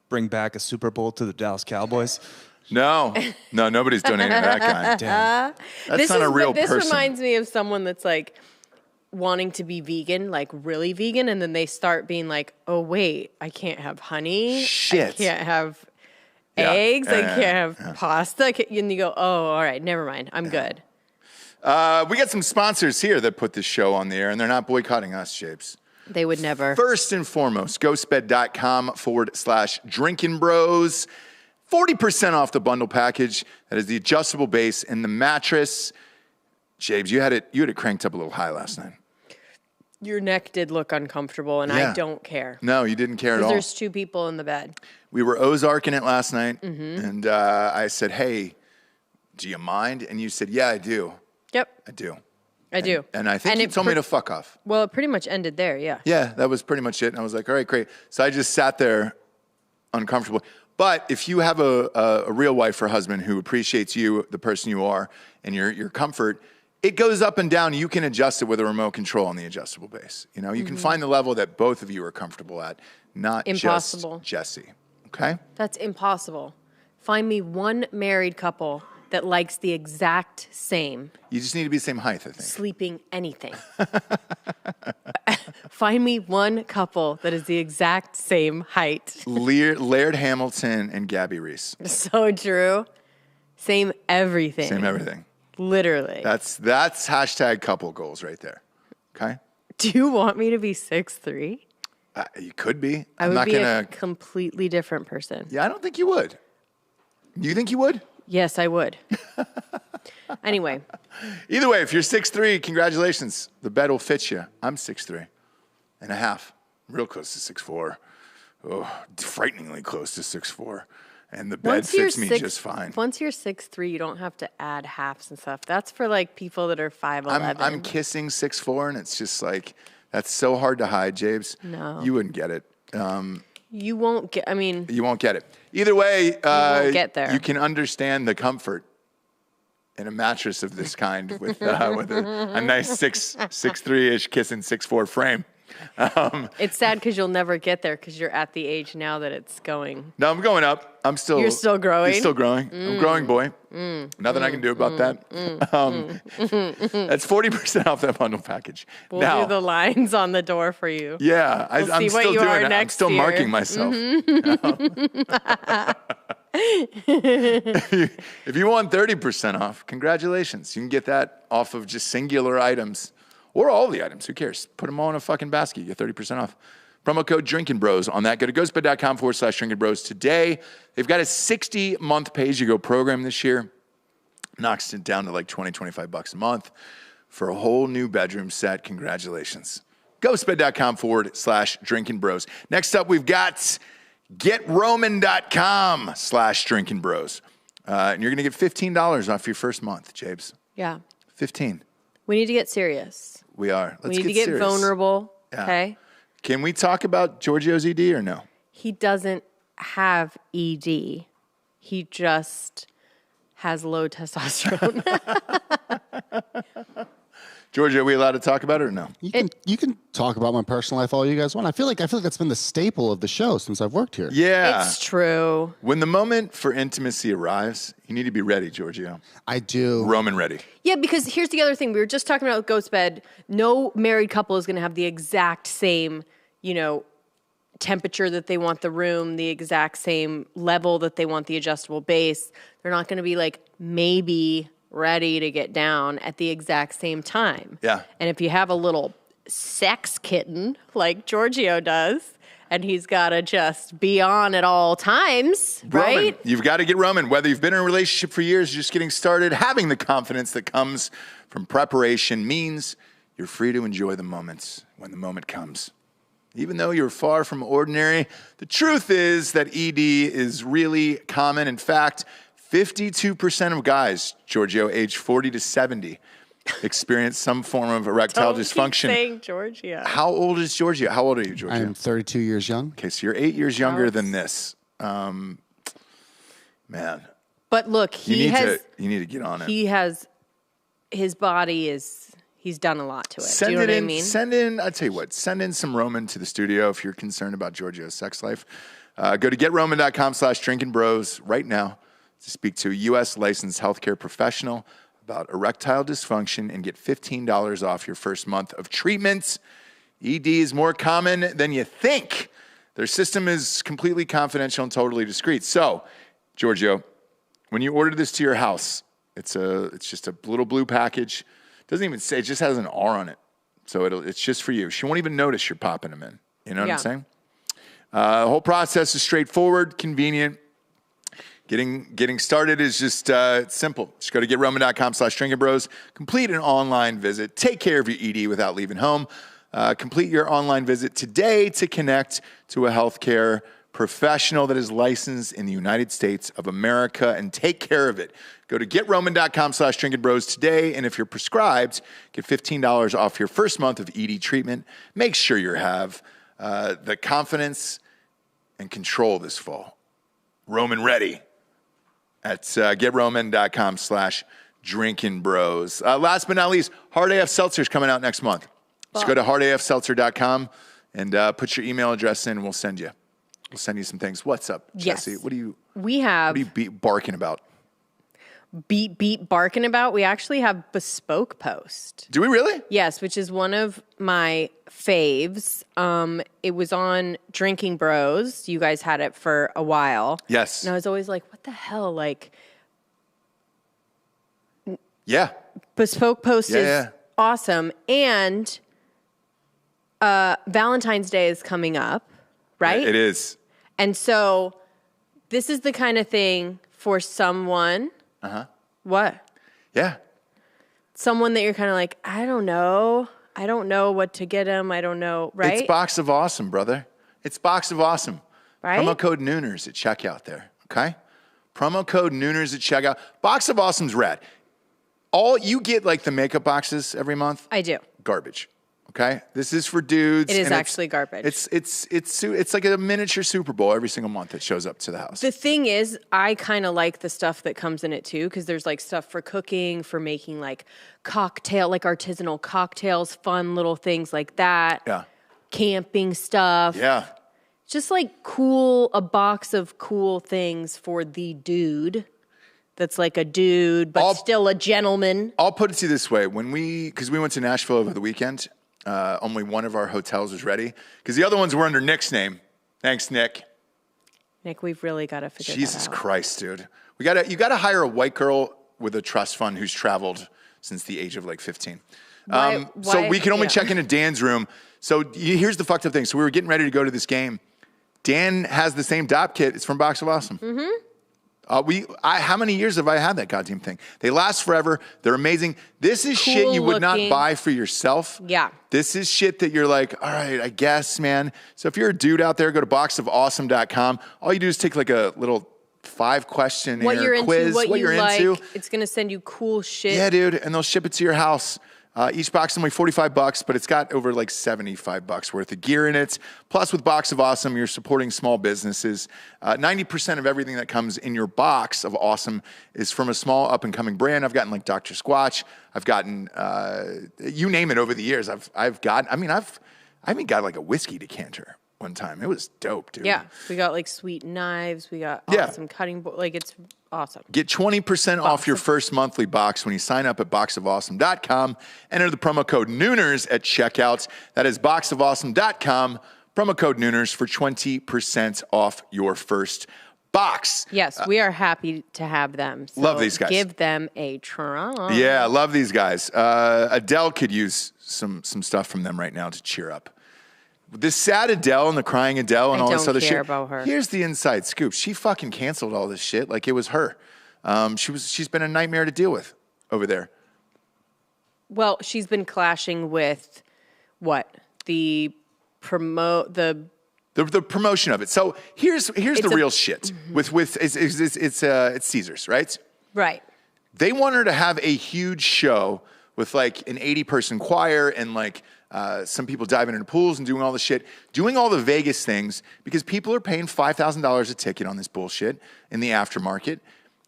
bring back a Super Bowl to the Dallas Cowboys? No, nobody's donating to that guy. Damn. That's not a real This person. reminds me of someone that's like wanting to be vegan, like really vegan, and then they start being like, oh wait, I can't have honey. Shit. I can't have Yeah. eggs. I Yeah, can't have pasta. And you go, oh, all right, never mind. I'm good. We got some sponsors here that put this show on the air, and they're not boycotting us, Japes. They would never. First and foremost, ghostbed.com/drinking bros. 40% off the bundle package. That is the adjustable base and the mattress. James, you had it cranked up a little high last night. Your neck did look uncomfortable, and Yeah. I don't care. No, you didn't care at Because all. there's two people in the bed. We were Ozarking it last night, and I said, hey, do you mind? And you said, yeah, I do. Yep, I do. I do. And I think you told me to fuck off. Well, it pretty much ended there, yeah. Yeah, that was pretty much it. And I was like, all right, great. So I just sat there uncomfortable. But if you have a real wife or husband who appreciates you, the person you are, and your comfort, it goes up and down. You can adjust it with a remote control on the adjustable base. You know, you can find the level that both of you are comfortable at, not Impossible. just Jesse. Okay? That's impossible. Find me one married couple that likes the exact same You just need to be the same height, I think. sleeping anything. Find me one couple that is the exact same height. Laird Hamilton and Gabby Reese. So true. Same everything. Same everything. Literally. That's hashtag couple goals right there. Okay? Do you want me to be 6'3"? You could be. I I'm would not be gonna. a completely different person. Yeah, I don't think you would. You think you would? Yes, I would. Anyway, Either way, if you're 6'3", congratulations. The bed will fit you. I'm 6'3" and a half. Real close to 6'4". Oh, frighteningly close to 6'4". And the bed fits me just fine. Once you're 6'3", you don't have to add halves and stuff. That's for like people that are 5'11". I'm kissing 6'4", and it's just like, that's so hard to hide, Jabes. No. You wouldn't get it. You won't get, You won't get it. Either way, won't get there. You can understand the comfort in a mattress of this kind with a nice 6'3"-ish kissing 6'4" frame. it's sad because you'll never get there because you're at the age now that it's going. No, I'm going up. You're still growing? You're still growing. I'm growing, boy. Nothing I can do about that. That's 40% off that bundle package. We'll now, do the lines on the door for you. yeah, We'll I'm see what still you doing are it. I'm next still year. marking myself. If you want 30% off, congratulations. You can get that off of just singular items or all the items. Who cares? Put them all in a fucking basket. You get 30% off. Promo code Drinking Bros on that. Go to ghostbed.com/Drinking Bros today. They've got a 60-month pay-as-you-go program this year. Knocks it down to like $20-25 a month for a whole new bedroom set. Congratulations. Ghostbed.com/Drinking Bros. Next up, we've got GetRoman.com/Drinking Bros. And you're going to get $15 off your first month, Jabes. Yeah. 15. We need to get serious. We are. Let's We need to get serious. vulnerable. Yeah. Okay. Can we talk about Giorgio's ED or no? He doesn't have ED. He just has low testosterone. Giorgio, are we allowed to talk about it or no? You can talk about my personal life all you guys want. I feel like that's been the staple of the show since I've worked here. Yeah. It's true. When the moment for intimacy arrives, you need to be ready, Giorgio. I do. Roman ready. Yeah, because here's the other thing. We were just talking about Ghost Bed. No married couple is going to have the exact same, temperature that they want the room, the exact same level that they want the adjustable base. They're not going to be like maybe ready to get down at the exact same time. Yeah. And if you have a little sex kitten like Giorgio does, and he's got to just be on at all times, Roman, right? you've got to get Roman. Whether you've been in a relationship for years, just getting started, having the confidence that comes from preparation means you're free to enjoy the moments when the moment comes. Even though you're far from ordinary, the truth is that ED is really common. In fact, 52% of guys, Giorgio, age 40 to 70, experience some form of erectile Don't dysfunction. keep saying Giorgio. How old is Giorgio? How old are you, Giorgio? I'm 32 years young. Okay, so you're 8 years younger Counts. than this. Man, But look, you need to get on it. He has his body is he's done a lot to it. Do you know what I mean? I'll tell you what, send in some Roman to the studio if you're concerned about Giorgio's sex life. Go to GetRoman.com/drinkingbros right now to speak to a U.S. licensed healthcare professional about erectile dysfunction and get $15 off your first month of treatment. ED is more common than you think. Their system is completely confidential and totally discreet. So, Giorgio, when you order this to your house, it's just a little blue package. Doesn't even say, it just has an R on it. So it's just for you. She won't even notice you're popping them in. You know what I'm saying? The whole process is straightforward, convenient. Getting started is just it's simple. Just go to GetRoman.com/drinkingbros. Complete an online visit. Take care of your ED without leaving home. Complete your online visit today to connect to a healthcare professional that is licensed in the United States of America and take care of it. Go to GetRoman.com/drinkingbros today, and if you're prescribed, get $15 off your first month of ED treatment. Make sure you have the confidence and control this fall. Roman ready at GetRoman.com/drinkingbros. Last but not least, Hard AF Seltzer's coming out next month. Just go to hardafseltzer.com and put your email address in, and we'll send you some things. What's up, Jesse? Yes. What are you barking about? Beat barking about. We actually have Bespoke Post. Do we really? Yes, which is one of my faves. It was on Drinking Bros. You guys had it for a while. Yes. And I was always like, what the hell? Like, yeah. Bespoke Post is awesome. And Valentine's Day is coming up, right? It is. And so this is the kind of thing for someone. What? Yeah. Someone that you're kind of like, I don't know what to get him. I don't know, right? It's Box of Awesome, brother. It's Box of Awesome. Right? Promo code Nooners at checkout there, okay? Promo code Nooners at checkout. Box of Awesome's rad. You get like the makeup boxes every month. I do. Garbage. Okay, this is for dudes. It is actually garbage. It's like a miniature Super Bowl every single month that shows up to the house. The thing is, I kind of like the stuff that comes in it too, because there's like stuff for cooking, for making like artisanal cocktails, fun little things like that. Yeah. Camping stuff. Yeah. Just like a box of cool things for the dude. That's like a dude, but still a gentleman. I'll put it to you this way: because we went to Nashville over the weekend. Only one of our hotels was ready because the other ones were under Nick's name. Thanks, Nick. Nick, we've really got to figure that out. Jesus Christ, dude. You gotta hire a white girl with a trust fund who's traveled since the age of like 15. So we can only check into Dan's room. So here's the fucked up thing. So we were getting ready to go to this game. Dan has the same DOP kit. It's from Box of Awesome. Mm-hmm. How many years have I had that goddamn thing? They last forever. They're amazing. This is cool shit you would not buy for yourself. Yeah. This is shit that you're like, all right, I guess, man. So if you're a dude out there, go to boxofawesome.com. All you do is take like a little 5-question quiz. What you're into. It's going to send you cool shit. Yeah, dude. And they'll ship it to your house. Each box is only $45, but it's got over like $75 worth of gear in it. Plus, with Box of Awesome, you're supporting small businesses. 90% of everything that comes in your Box of Awesome is from a small up-and-coming brand. I've gotten like Dr. Squatch. I've gotten, you name it over the years. I even got like a whiskey decanter one time. It was dope, dude. Yeah. We got like sweet knives. We got awesome cutting board. Like, it's awesome. Get 20% off your first monthly box when you sign up at boxofawesome.com. Enter the promo code Nooners at checkout. That is boxofawesome.com. Promo code Nooners for 20% off your first box. Yes, we are happy to have them. So love these guys. Give them a try. Yeah, love these guys. Adele could use some stuff from them right now to cheer up. This sad Adele and the crying Adele and all this other shit. I don't care about her. Here's the inside scoop. She fucking canceled all this shit like it was her. She's been a nightmare to deal with over there. Well, she's been clashing with what? The promotion of it. So here's the real shit. It's Caesars, right? Right. They want her to have a huge show with like an 80-person choir and like some people diving into pools and doing all the shit, doing all the Vegas things because people are paying $5,000 a ticket on this bullshit in the aftermarket.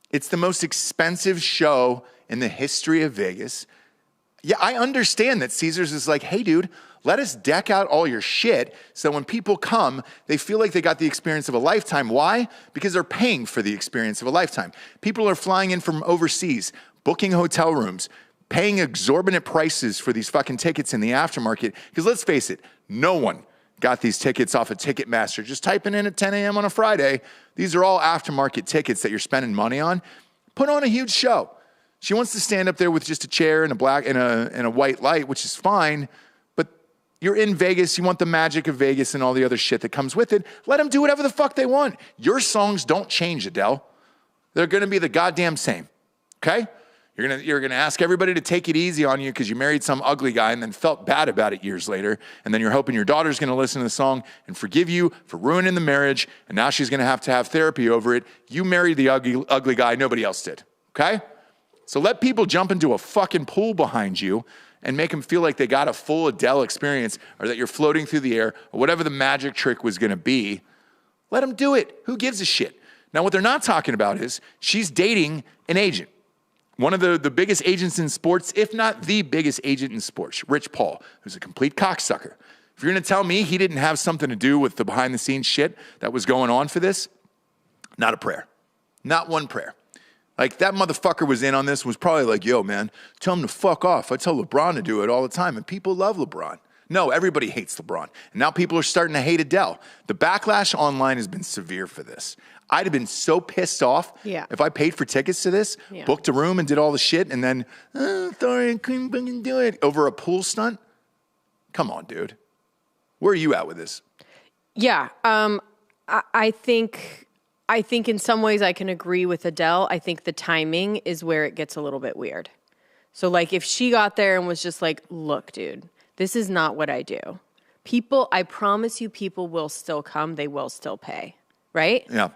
It's the most expensive show in the history of Vegas. Yeah, I understand that Caesars is like, hey, dude, let us deck out all your shit so when people come, they feel like they got the experience of a lifetime. Why? Because they're paying for the experience of a lifetime. People are flying in from overseas, booking hotel rooms, paying exorbitant prices for these fucking tickets in the aftermarket. Because let's face it, no one got these tickets off of Ticketmaster. Just typing in at 10 a.m. on a Friday. These are all aftermarket tickets that you're spending money on. Put on a huge show. She wants to stand up there with just a chair and a black and a white light, which is fine. But you're in Vegas. You want the magic of Vegas and all the other shit that comes with it. Let them do whatever the fuck they want. Your songs don't change, Adele. They're going to be the goddamn same. Okay? You're gonna ask everybody to take it easy on you because you married some ugly guy and then felt bad about it years later. And then you're hoping your daughter's gonna listen to the song and forgive you for ruining the marriage. And now she's gonna have to have therapy over it. You married the ugly guy. Nobody else did. Okay? So let people jump into a fucking pool behind you and make them feel like they got a full Adele experience or that you're floating through the air or whatever the magic trick was going to be. Let them do it. Who gives a shit? Now, what they're not talking about is she's dating an agent. One of the biggest agents in sports, if not the biggest agent in sports, Rich Paul, who's a complete cocksucker. If you're going to tell me he didn't have something to do with the behind-the-scenes shit that was going on for this, not a prayer. Not one prayer. Like, that motherfucker was in on this, was probably like, yo, man, tell him to fuck off. I tell LeBron to do it all the time, and people love LeBron. No, everybody hates LeBron. And now people are starting to hate Adele. The backlash online has been severe for this. I'd have been so pissed off if I paid for tickets to this, booked a room and did all the shit, and then, sorry, I couldn't fucking do it, over a pool stunt. Come on, dude. Where are you at with this? Yeah, I think in some ways I can agree with Adele. I think the timing is where it gets a little bit weird. So, like, if she got there and was just like, look, dude, this is not what I do. People, I promise you, people will still come. They will still pay, right? Yeah.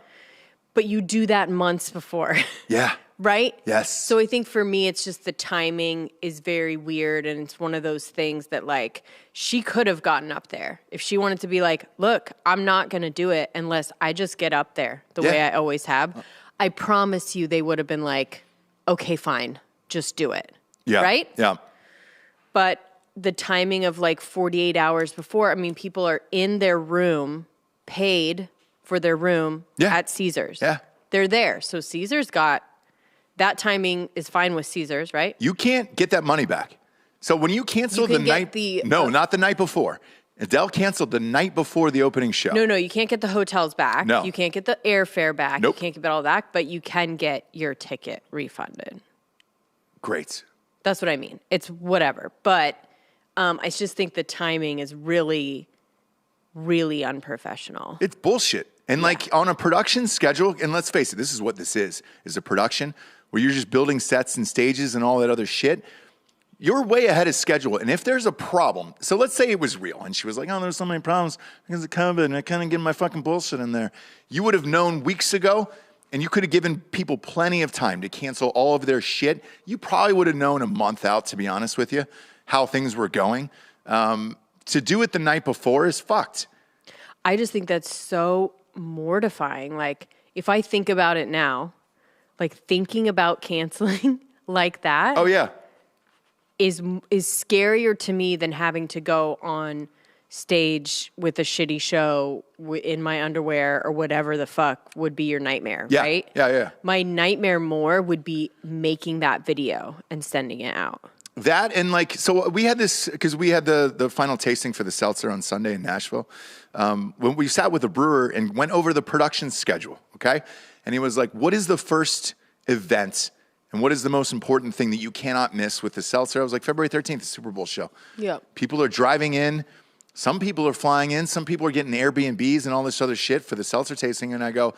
But you do that months before. Yeah. Right? Yes. So I think for me, it's just the timing is very weird. And it's one of those things that, like, she could have gotten up there. If she wanted to be like, look, I'm not going to do it unless I just get up there the way I always have. I promise you they would have been like, okay, fine, just do it. Yeah. Right? Yeah. But the timing of like 48 hours before, I mean, people are in their room, paid for their room at Caesars. Yeah. They're there. So Caesars got... That timing is fine with Caesars, right? You can't get that money back. So when you cancel the night... No, not the night before. Adele canceled the night before the opening show. No, you can't get the hotels back. No. You can't get the airfare back. Nope. You can't get all that, but you can get your ticket refunded. Great. That's what I mean. It's whatever. But I just think the timing is really, really unprofessional. It's bullshit. And like on a production schedule, and let's face it, this is what this is a production where you're just building sets and stages and all that other shit. You're way ahead of schedule. And if there's a problem, so let's say it was real and she was like, oh, there's so many problems because of COVID and I couldn't get my fucking bullshit in there. You would have known weeks ago and you could have given people plenty of time to cancel all of their shit. You probably would have known a month out, to be honest with you, how things were going. To do it the night before is fucked. I just think that's so mortifying. Like, if I think about it now, like thinking about canceling like that. Oh, yeah. Is scarier to me than having to go on stage with a shitty show in my underwear or whatever the fuck would be your nightmare, right? Yeah. My nightmare more would be making that video and sending it out. That and like, so we had this, because we had the final tasting for the seltzer on Sunday in Nashville. When we sat with a brewer and went over the production schedule, okay? And he was like, what is the first event and what is the most important thing that you cannot miss with the seltzer? I was like, February 13th, the Super Bowl show. Yeah. People are driving in. Some people are flying in. Some people are getting Airbnbs and all this other shit for the seltzer tasting. And I go,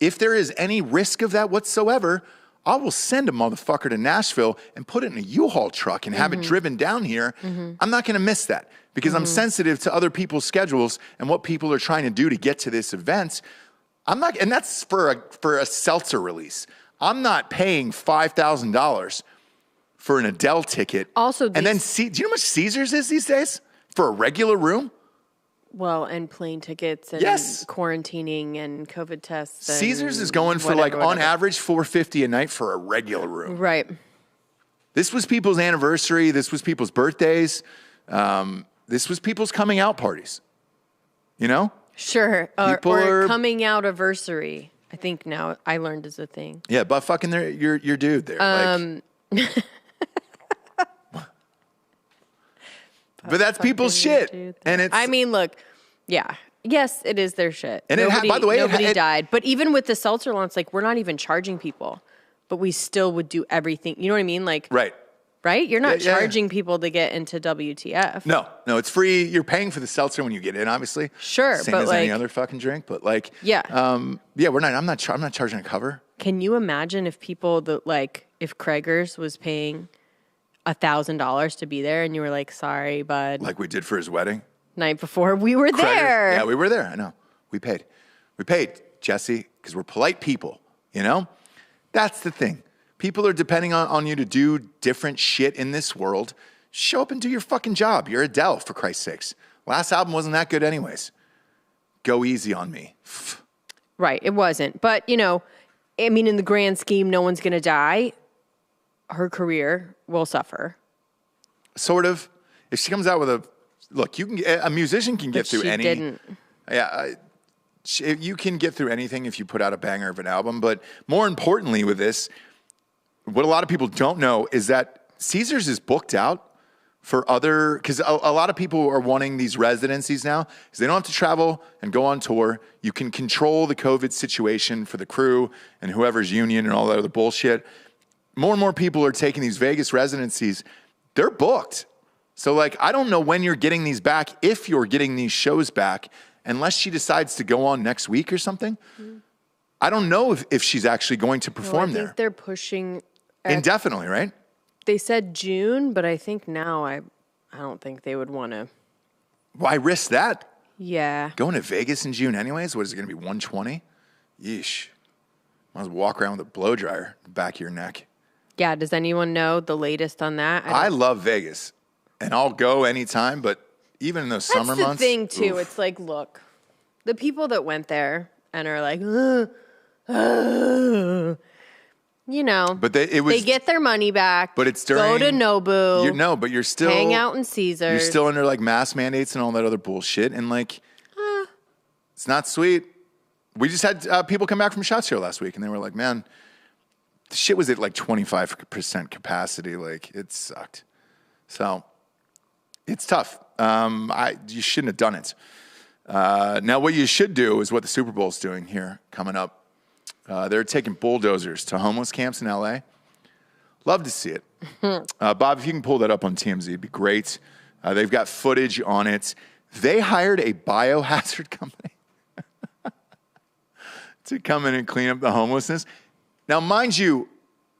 if there is any risk of that whatsoever, I will send a motherfucker to Nashville and put it in a U-Haul truck and have it driven down here. I'm not going to miss that because I'm sensitive to other people's schedules and what people are trying to do to get to this event. I'm not, and that's for a seltzer release. I'm not paying $5,000 for an Adele ticket. Also, and then do you know how much Caesars is these days for a regular room? Well, and plane tickets and quarantining and COVID tests. And Caesars is going for whatever. on average $450 a night for a regular room. Right. This was people's anniversary. This was people's birthdays. This was people's coming out parties. You know? Sure. People Or are- coming out anniversary. I think now I learned is a thing. Yeah, but fucking your dude there. But that's people's shit. And it's I mean, look, yeah. Yes, it is their shit. And by the way, nobody died. But even with the seltzer launch, like, we're not even charging people, but we still would do everything. You know what I mean? Like, right. You're not Yeah, yeah. charging people to get into WTF. No, it's free. You're paying for the seltzer when you get in, obviously. Sure, Same but as any like- other fucking drink. But like, Yeah. we're not. I'm not charging a cover. Can you imagine if people that like if Krager's was paying $1,000 to be there, and you were like, "Sorry, bud," Like we did for his wedding. night before we were there. Yeah, we were there. I know. We paid, Jesse, because we're polite people. You know, that's the thing. People are depending on you to do different shit in this world. Show up and do your fucking job. You're Adele, for Christ's sakes. Last album wasn't that good anyways. Go easy on me. Right, it wasn't. But, you know, I mean, in the grand scheme, no one's going to die. Her career will suffer. Sort of. If she comes out with a musician can get But through she any. didn't. Yeah, you can get through anything if you put out a banger of an album. But more importantly with this, what a lot of people don't know is that Caesars is booked out for other, because a lot of people are wanting these residencies now because they don't have to travel and go on tour. You can control the COVID situation for the crew and whoever's union and all that other bullshit. More and more people are taking these Vegas residencies. They're booked. So like, I don't know when you're getting these back, if you're getting these shows back, unless she decides to go on next week or something. I don't know if she's actually going to perform I there. think they're pushing. Indefinitely, right? They said June, but I think now I don't think they would want to. Why risk that? Yeah. Going to Vegas in June anyways? What is it going to be, 120? Yeesh. Might as well walk around with a blow dryer in the back of your neck. Yeah. Does anyone know the latest on that? I love Vegas, and I'll go anytime, but even in those summer That's the months. thing too. oof. It's like, look, the people that went there and are like, you know, But they get their money back. But it's go during. to Nobu. But you're still. hang out in Caesars. You're still under like mask mandates and all that other bullshit. And like, it's not sweet. We just had people come back from SHOT Show last week and they were like, man, the shit was at like 25% capacity. Like, it sucked. So it's tough. You shouldn't have done it. Now, what you should do is what the Super Bowl's doing here coming up. They're taking bulldozers to homeless camps in LA. Love to see it. Bob, if you can pull that up on TMZ, it'd be great. They've got footage on it. They hired a biohazard company to come in and clean up the homelessness. Now, mind you,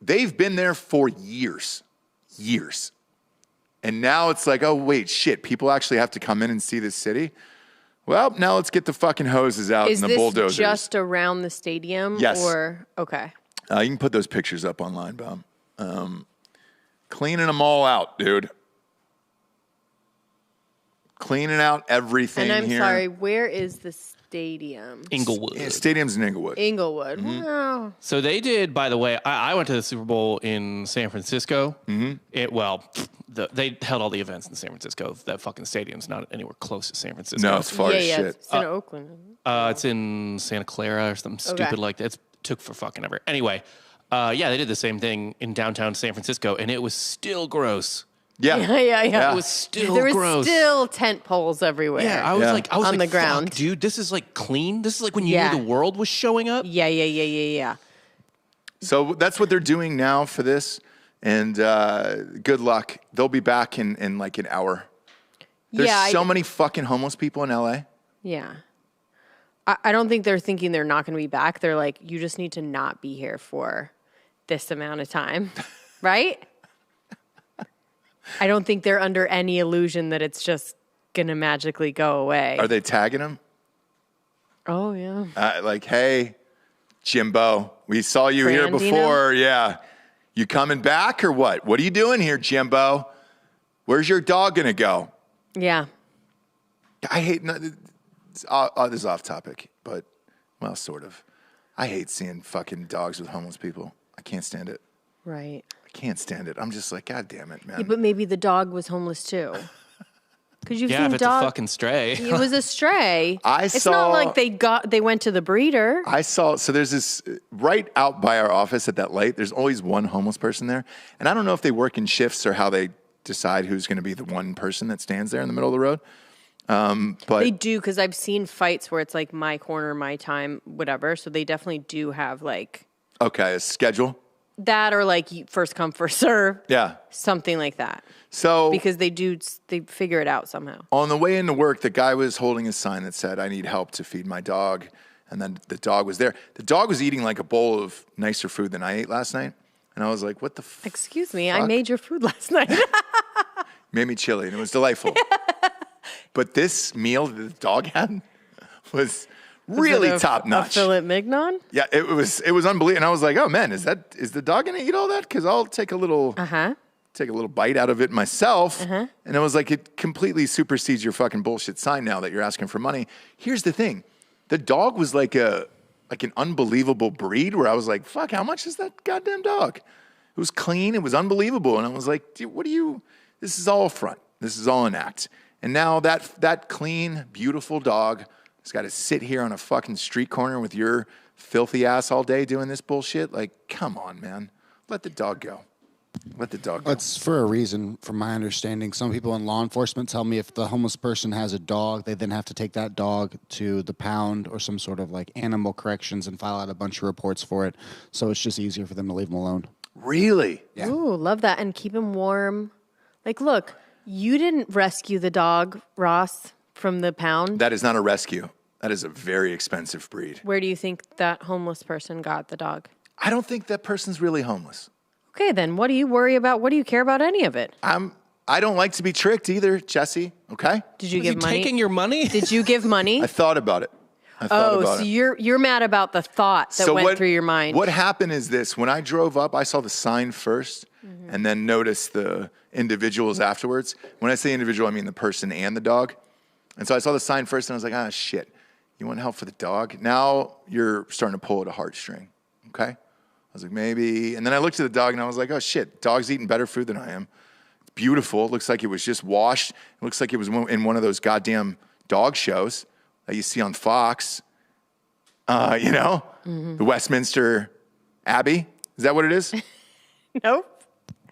they've been there for years. And now it's like, oh, wait, shit, people actually have to come in and see this city? Well, now let's get the fucking hoses out Is and the this bulldozers. just around the stadium? Yes. Or okay. You can put those pictures up online, Bob. Cleaning them all out, dude. Cleaning out everything And I'm here. sorry, where is the stadium? Inglewood. Yeah, stadium's in Inglewood. Inglewood. Mm-hmm. Wow. So they did, by the way, I went to the Super Bowl in San Francisco. Mm-hmm. They held all the events in San Francisco. That fucking stadium's not anywhere close to San Francisco. No, it's far as yeah, shit. it's in Oakland. It's in Santa Clara or something stupid like that. It took for fucking ever. Anyway, they did the same thing in downtown San Francisco, and it was still gross. Yeah. Yeah. It was still There was gross. still tent poles everywhere. Yeah, I was like, On the fuck, ground. dude, this is like clean. This is like when you Yeah. knew the world was showing up. Yeah. So that's what they're doing now for this. And good luck. They'll be back in like an hour. There's so many fucking homeless people in LA. Yeah. I don't think they're thinking they're not going to be back. They're like, you just need to not be here for this amount of time. Right? I don't think they're under any illusion that it's just going to magically go away. Are they tagging them? Oh, yeah. Like, hey, Jimbo, we saw you here Brandino? before. Yeah. You coming back or what? What are you doing here, Jimbo? Where's your dog going to go? Yeah. I hate, this is off topic, but, well, sort of. I hate seeing fucking dogs with homeless people. I can't stand it. Right. I can't stand it. I'm just like, God damn it, man. Yeah, but maybe the dog was homeless too. Because you've Yeah, seen if it's a dog. fucking stray. It was a stray. It's saw- not like they went to the breeder. so there's this right out by our office at that light, there's always one homeless person there. And I don't know if they work in shifts or how they decide who's going to be the one person that stands there in the middle of the road. But They do, because I've seen fights where it's like my corner, my time, whatever. So they definitely do have like okay, a schedule. that, or like first come, first serve, Yeah. something like that. So Because they figure it out somehow. on the way into work, the guy was holding a sign that said, I need help to feed my dog. And then the dog was there. The dog was eating like a bowl of nicer food than I ate last night. And I was like, what the fuck? Excuse me, I made your food last night. Made me chili, and it was delightful. But this meal that the dog had was really top A notch. filet mignon? Yeah, it was unbelievable. And I was like, oh man, is the dog gonna eat all that? Because I'll take a little bite out of it myself. And it was like, it completely supersedes your fucking bullshit sign now that you're asking for money. Here's the thing. The dog was like an unbelievable breed where I was like, fuck, how much is that goddamn dog? It was clean. It was unbelievable. And I was like, dude, this is all a front. This is all an act. And now that clean, beautiful dog has got to sit here on a fucking street corner with your filthy ass all day doing this bullshit. Like, come on, man. Let the dog go. Let the dog go. It's for a reason, from my understanding. Some people in law enforcement tell me if the homeless person has a dog, they then have to take that dog to the pound or some sort of like animal corrections and file out a bunch of reports for it. So it's just easier for them to leave them alone. Really? Yeah. Ooh, love that. And keep him warm. Like, look, you didn't rescue the dog, Ross, from the pound. That is not a rescue. That is a very expensive breed. Where do you think that homeless person got the dog? I don't think that person's really homeless. Okay, then what do you worry about? What do you care about any of it? I don't like to be tricked either, Jesse. Okay? Did you Was give he money? taking your money? Did you give money? I thought about it. So you're mad about the thought that went through your mind. What happened is this. When I drove up, I saw the sign first and then noticed the individuals afterwards. When I say individual, I mean the person and the dog. And so I saw the sign first and I was like, shit. You want help for the dog? Now you're starting to pull at a heartstring. Okay? I was like, maybe. And then I looked at the dog and I was like, oh shit, dog's eating better food than I am. It's beautiful. It looks like it was just washed. It looks like it was in one of those goddamn dog shows that you see on Fox. The Westminster Abbey. Is that what it is? Is Nope.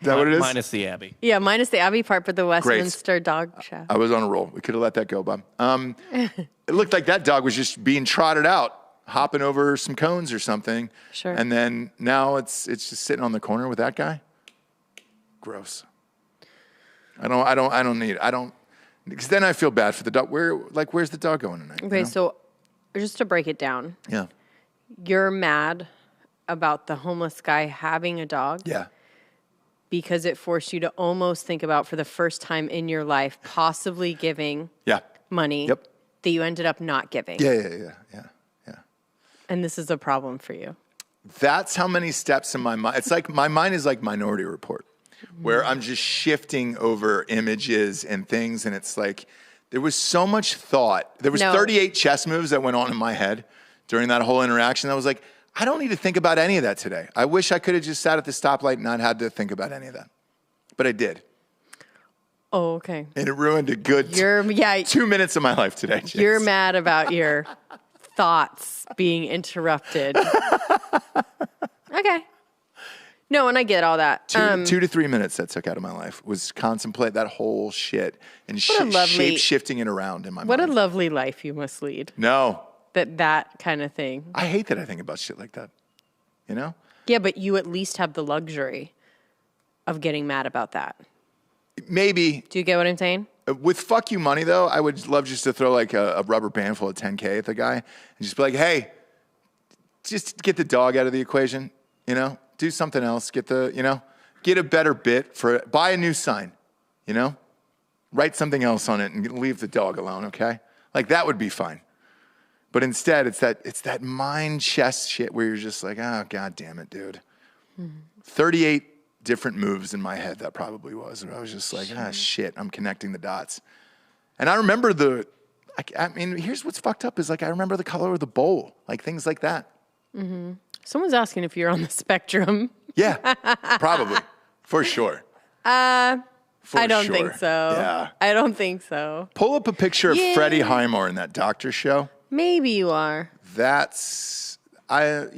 that what it is? Minus the Abbey. Yeah, minus the Abbey part, but the Westminster dog show. I was on a roll. We could have let that go, Bob. It looked like that dog was just being trotted out, hopping over some cones or something. Sure. And then now it's just sitting on the corner with that guy. Gross. Because then I feel bad for the dog. Where's the dog going tonight? Okay, so just to break it down, Yeah. you're mad about the homeless guy having a dog Yeah. because it forced you to almost think about, for the first time in your life, possibly giving Yeah. money Yep. that you ended up not giving. Yeah. And this is a problem for you. That's how many steps in my mind. It's like my mind is like Minority Report, where I'm just shifting over images and things. And it's like there was so much thought. There was 38 chess moves that went on in my head during that whole interaction. I was like, I don't need to think about any of that today. I wish I could have just sat at the stoplight and not had to think about any of that. But I did. Oh, okay. And it ruined a good 2 minutes of my life today. Chase. You're mad about your thoughts being interrupted. Okay. No, and I get all that. 2 to 3 minutes that took out of my life was contemplate that whole shit and shape shifting it around in my mind. What a lovely life you must lead. No. That kind of thing. I hate that I think about shit like that. You know? Yeah, but you at least have the luxury of getting mad about that. Maybe. Do you get what I'm saying? With fuck you money, though, I would love just to throw like a rubber band full of 10K at the guy and just be like, hey, just get the dog out of the equation, Do something else. Get a better bit buy a new sign, Write something else on it and leave the dog alone, okay? Like that would be fine. But instead, it's that mind chess shit where you're just like, oh, God damn it, dude. 38 different moves in my head that probably was. And I was just like, shit, I'm connecting the dots. And I remember here's what's fucked up is like, I remember the color of the bowl, like things like that. Someone's asking if you're on the spectrum. Yeah, probably. For sure. I don't think so. Yeah. I don't think so. Pull up a picture of Freddie Highmore in that doctor show. Maybe you are. I'm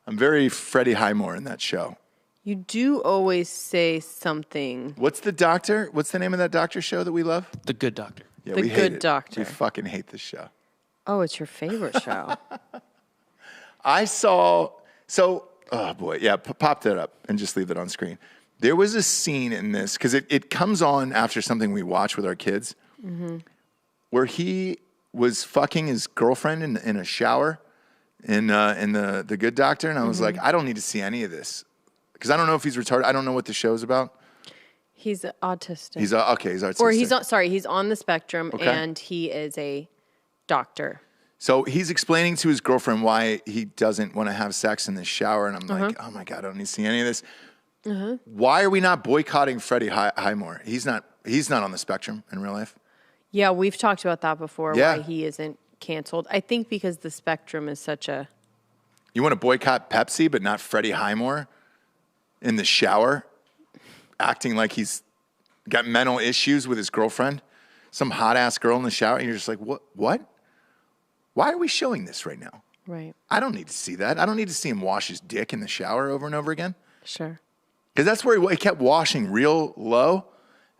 very Freddie Highmore in that show. You do always say something. What's the name of that doctor show that we love? The Good Doctor. Yeah, The we hate Good it. Doctor. We fucking hate this show. Oh, it's your favorite show. Oh boy, yeah, pop that up and just leave it on screen. There was a scene in this, because it comes on after something we watch with our kids, where he was fucking his girlfriend in a shower in the Good Doctor, and I was like, I don't need to see any of this, because I don't know if he's retarded. I don't know what the show's about. He's autistic. He's autistic. Or he's on the spectrum, and he is a doctor. So he's explaining to his girlfriend why he doesn't want to have sex in the shower, and I'm like, oh my God, I don't need to see any of this. Why are we not boycotting Freddie Highmore? He's not on the spectrum in real life. Yeah, we've talked about that before, Yeah. why he isn't canceled. I think because the spectrum is such a... You want to boycott Pepsi, but not Freddie Highmore in the shower, acting like he's got mental issues with his girlfriend, some hot-ass girl in the shower, and you're just like, what? Why are we showing this right now? Right. I don't need to see that. I don't need to see him wash his dick in the shower over and over again. Sure. Because that's where he kept washing real low,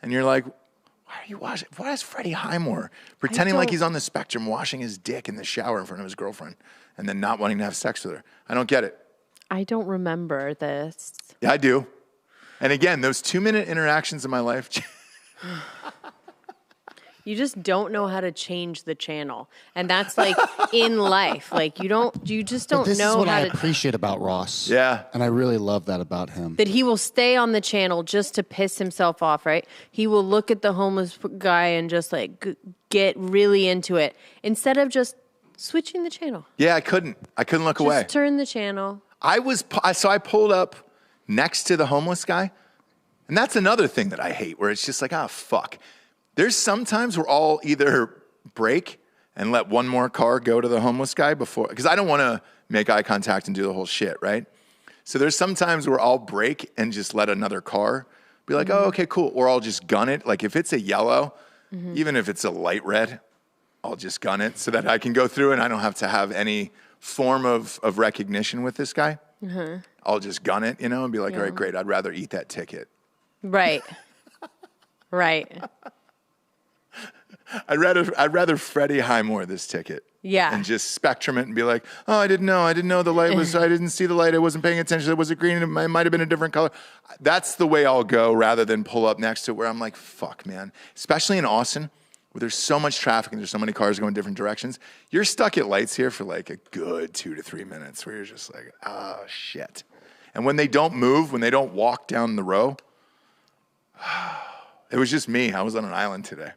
and you're like, why are you washing? Why is Freddie Highmore pretending like he's on the spectrum, washing his dick in the shower in front of his girlfriend, and then not wanting to have sex with her? I don't get it. I don't remember this. Yeah, I do. And again, those 2-minute interactions in my life. You just don't know how to change the channel. And that's like in life. Like you just don't This know is what how I to... appreciate about Ross. Yeah. And I really love that about him. That he will stay on the channel just to piss himself off, right? He will look at the homeless guy and just like get really into it instead of just switching the channel. Yeah, I couldn't look away. Just turn the channel. So I pulled up next to the homeless guy, and that's another thing that I hate, where it's just like, oh, fuck. There's sometimes where I'll either break and let one more car go to the homeless guy before, because I don't want to make eye contact and do the whole shit, right? So there's some times where I'll break and just let another car be like, oh, okay, cool. Or I'll just gun it. Like if it's a yellow, even if it's a light red, I'll just gun it so that I can go through and I don't have to have any form of recognition with this guy. I'll just gun it, and be like, all right, great. I'd rather eat that ticket. Right. Right. I'd rather Freddie Highmore this ticket. Yeah. And just spectrum it and be like, oh, I didn't know the light was, I didn't see the light. I wasn't paying attention. It was green. It might have been a different color. That's the way I'll go rather than pull up next to it where I'm like, fuck, man. Especially in Austin where there's so much traffic and there's so many cars going different directions. You're stuck at lights here for like a good 2 to 3 minutes where you're just like, oh, shit. And when they don't move, when they don't walk down the row, it was just me. I was on an island today.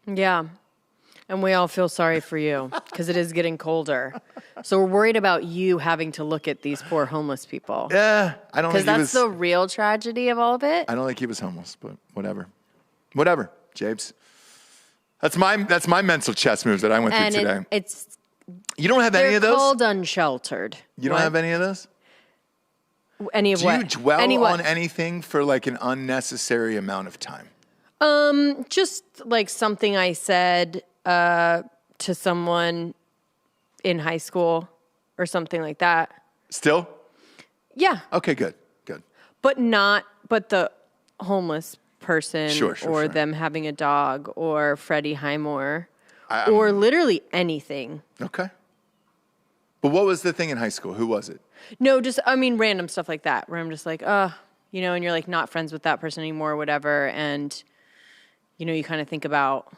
Yeah. And we all feel sorry for you because it is getting colder. So we're worried about you having to look at these poor homeless people. Yeah, I don't think because that's the real tragedy of all of it. I don't think he was homeless, but whatever, Japes. That's my mental chess moves that I went through today. You don't have any of those? They're called unsheltered. You don't have any of those? Any of what? Do you dwell on anything for like an unnecessary amount of time? Just like something I said to someone in high school or something like that. Still? Yeah. Okay, good. But the homeless person or them having a dog or Freddie Highmore or literally anything. Okay. But what was the thing in high school? Who was it? No, random stuff like that where I'm just like, and you're like not friends with that person anymore or whatever. And, you kind of think about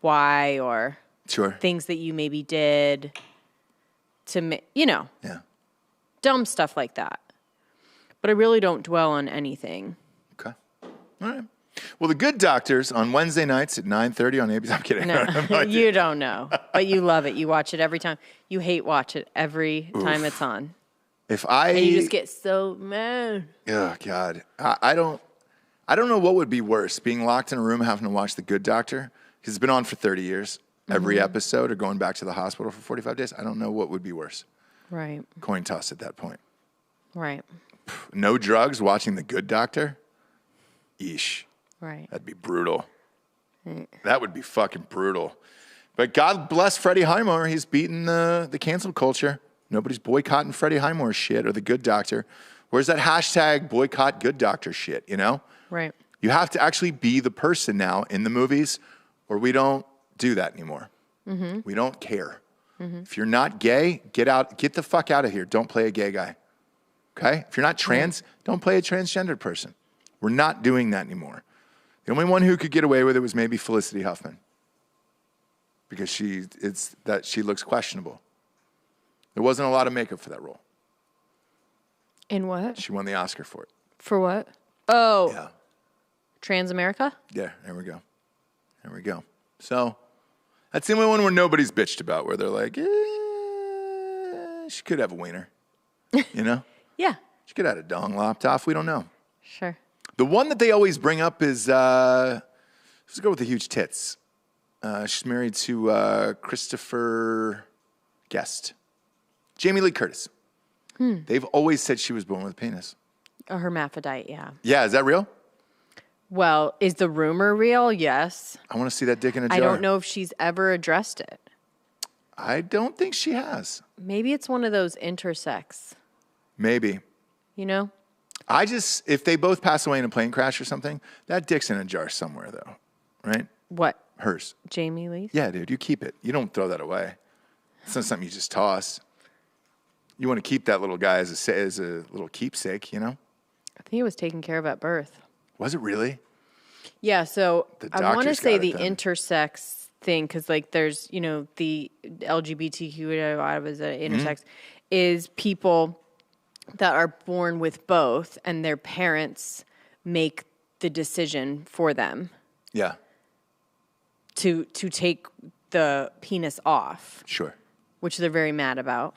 why or things that you maybe did to, Yeah. dumb stuff like that. But I really don't dwell on anything. Okay. All right. Well, The Good Doctors on Wednesday nights at 9:30 on ABC. I'm kidding. No, you don't know, but you love it. You watch it every time. You hate watch it every time it's on. And you just get so mad. Oh God, I don't know what would be worse: being locked in a room having to watch The Good Doctor because it's been on for 30 years, every episode, or going back to the hospital for 45 days. I don't know what would be worse. Right. Coin toss at that point. Right. No drugs, watching The Good Doctor. Yeesh. Right. That'd be brutal. That would be fucking brutal. But God bless Freddie Highmore. He's beaten the cancel culture. Nobody's boycotting Freddie Highmore's shit or the Good Doctor. Where's that hashtag boycott Good Doctor shit, you know? Right. You have to actually be the person now in the movies, or we don't do that anymore. Mm-hmm. We don't care. Mm-hmm. If you're not gay, get the fuck out of here. Don't play a gay guy. Okay? If you're not trans, don't play a transgendered person. We're not doing that anymore. The only one who could get away with it was maybe Felicity Huffman, because she looks questionable. There wasn't a lot of makeup for that role. In what? She won the Oscar for it. For what? Oh. Yeah. Trans America? Yeah, there we go. So that's the only one where nobody's bitched about, where they're like, she could have a wiener. You know? Yeah. She could have had a dong lopped off. We don't know. Sure. The one that they always bring up is, let's go with the huge tits. She's married to Christopher Guest. Jamie Lee Curtis. They've always said she was born with a penis. A hermaphrodite, yeah. Yeah, is that real? Well, is the rumor real? Yes. I want to see that dick in a jar. I don't know if she's ever addressed it. I don't think she has. Maybe it's one of those intersex. Maybe. You know? If they both pass away in a plane crash or something, that dick's in a jar somewhere, though. Right? What? Hers. Jamie Lee? Yeah, dude, you keep it. You don't throw that away. It's not something you just toss. You want to keep that little guy as a little keepsake, you know? I think it was taken care of at birth. Was it really? Yeah, so I want to say the then. intersex thing, because like there's, you know, the LGBTQ, whatever is intersex, is people that are born with both and their parents make the decision for them. Yeah. To take the penis off. Sure. Which they're very mad about.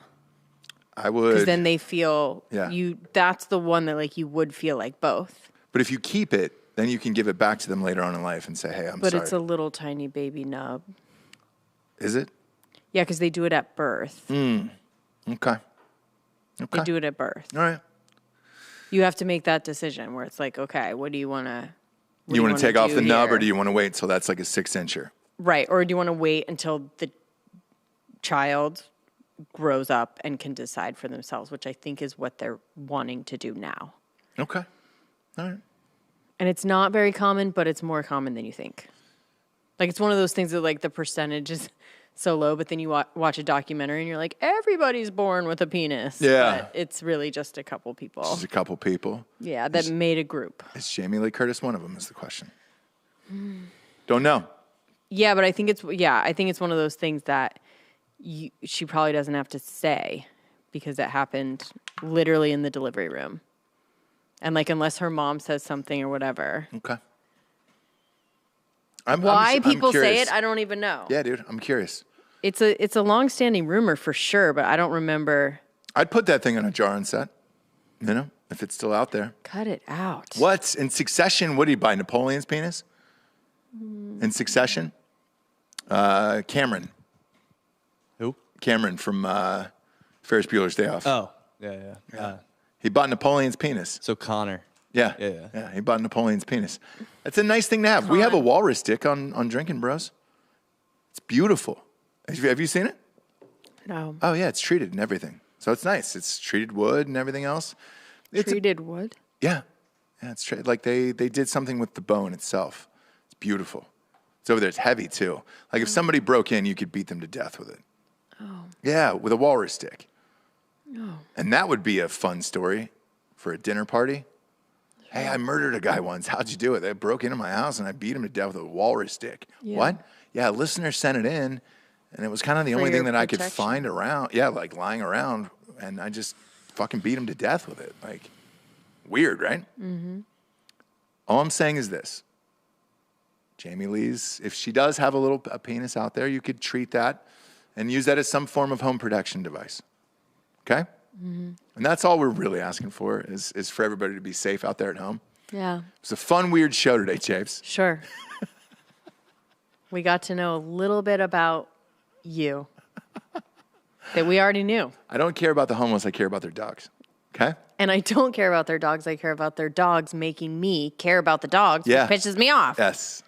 I would. Because then they feel Yeah. that's the one that like you would feel like both. But if you keep it, then you can give it back to them later on in life and say, hey, I'm sorry. But it's a little tiny baby nub. Is it? Yeah, because they do it at birth. Okay. They do it at birth. All right. You have to make that decision where it's like, okay, what do you want to You want to take off the nub, or here? do you want to wait until that's like a 6-incher? Right. Or do you want to wait until the child grows up and can decide for themselves, which I think is what they're wanting to do now. Okay. All right. And it's not very common, but it's more common than you think. Like, it's one of those things that, like, the percentage is so low, but then you watch a documentary and you're like, everybody's born with a penis. Yeah. But it's really just a couple people. Just a couple people. Yeah, that made a group. Is Jamie Lee Curtis one of them is the question. Don't know. Yeah, but I think it's one of those things that she probably doesn't have to say because it happened literally in the delivery room. And, like, unless her mom says something or whatever. Okay. Why people say curious. it, I don't even know. Yeah, dude, I'm curious. It's a long-standing rumor for sure, but I don't remember. I'd put that thing on a jar and set, you know, if it's still out there. Cut it out. What? In Succession, what did he buy? Napoleon's penis? In Succession? Cameron. Who? Cameron from Ferris Bueller's Day Off. Oh, yeah. He bought Napoleon's penis. So Connor. Yeah, he bought Napoleon's penis. That's a nice thing to have. We have a walrus dick on Drinking Bros. It's beautiful. Have you seen it? No. Oh, yeah, it's treated and everything. So it's nice. It's treated wood and everything else. Treated wood? Yeah. Yeah, it's like they did something with the bone itself. It's beautiful. It's over there. It's heavy, too. Like if somebody broke in, you could beat them to death with it. Oh. Yeah, with a walrus dick. Oh. And that would be a fun story for a dinner party. Hey, I murdered a guy once. How'd you do it? They broke into my house and I beat him to death with a walrus dick. Yeah. What? Yeah, a listener sent it in, and it was kind of the For only thing your that I could protection. find around. Yeah, like lying around, and I just fucking beat him to death with it. Like, weird, right? Mm-hmm. All I'm saying is this. Jamie Lee's, if she does have a penis out there, you could treat that and use that as some form of home protection device. Okay? Mm-hmm. And that's all we're really asking for is for everybody to be safe out there at home. Yeah. It's a fun, weird show today, Chapes. Sure. We got to know a little bit about you that we already knew. I don't care about the homeless. I care about their dogs. Okay? And I don't care about their dogs. I care about their dogs making me care about the dogs, Yeah. which pisses me off. Yes.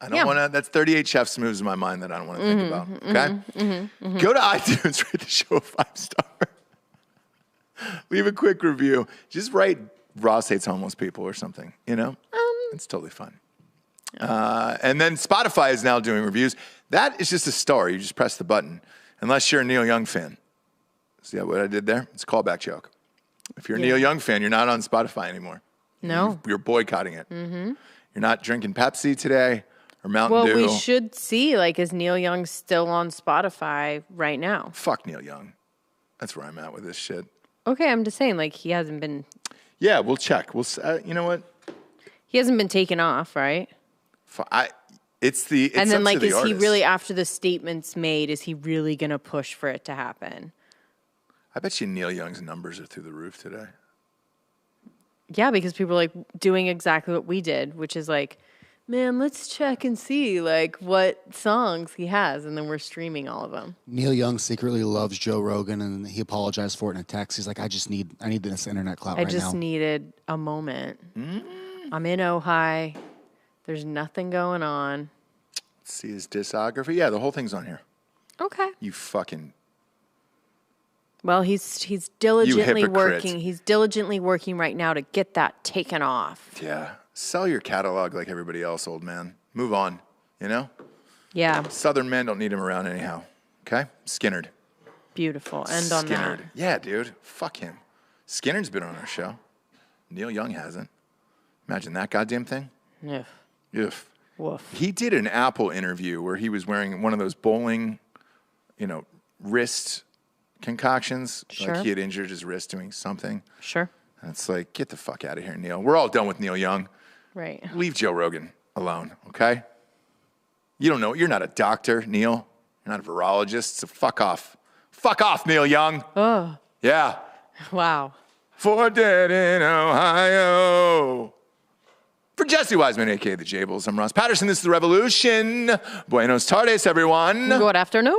I don't want to, that's 38 chef's moves in my mind that I don't want to think about. Okay? Go to iTunes, rate the show a 5-star. Leave a quick review. Just write Ross hates homeless people or something, you know? It's totally fun. And then Spotify is now doing reviews. That is just a star. You just press the button. Unless you're a Neil Young fan. See what I did there? It's a callback joke. If you're a Neil Young fan, you're not on Spotify anymore. No. You're boycotting it. You're not drinking Pepsi today or Mountain Dew. Well, we should see, like, is Neil Young still on Spotify right now? Fuck Neil Young. That's where I'm at with this shit. Okay, I'm just saying, like, he hasn't been... Yeah, we'll check. You know what? He hasn't been taken off, right? It's and then, up like, to the is he artist. really, after the statement's made, is he really going to push for it to happen? I bet you Neil Young's numbers are through the roof today. Yeah, because people are, like, doing exactly what we did, which is, like, man, let's check and see, like, what songs he has, and then we're streaming all of them. Neil Young secretly loves Joe Rogan, and he apologized for it in a text. He's like, I need this internet clout right now. I just needed a moment. I'm in Ojai. There's nothing going on. Let's see his discography. Yeah, the whole thing's on here. Okay. You fucking... Well, he's diligently hypocrite. working. He's diligently working right now to get that taken off. Yeah. Sell your catalog like everybody else, old man. Move on, you know? Yeah. Southern men don't need him around anyhow. Okay? Skinnerd. Beautiful. End on that. Skinnerd. Yeah, dude. Fuck him. Skinnerd's been on our show. Neil Young hasn't. Imagine that goddamn thing. Yeah. Oof. Woof. He did an Apple interview where he was wearing one of those bowling, wrist concoctions. Sure. Like he had injured his wrist doing something. Sure. And it's like, get the fuck out of here, Neil. We're all done with Neil Young. Right. Leave Joe Rogan alone, okay? You don't know. You're not a doctor, Neil. You're not a virologist, so fuck off. Fuck off, Neil Young. Oh. Yeah. Wow. For dead in Ohio. For Jesse Wiseman, a.k.a. The Jables, I'm Ross Patterson. This is The Revolution. Buenos tardes, everyone. Good afternoon.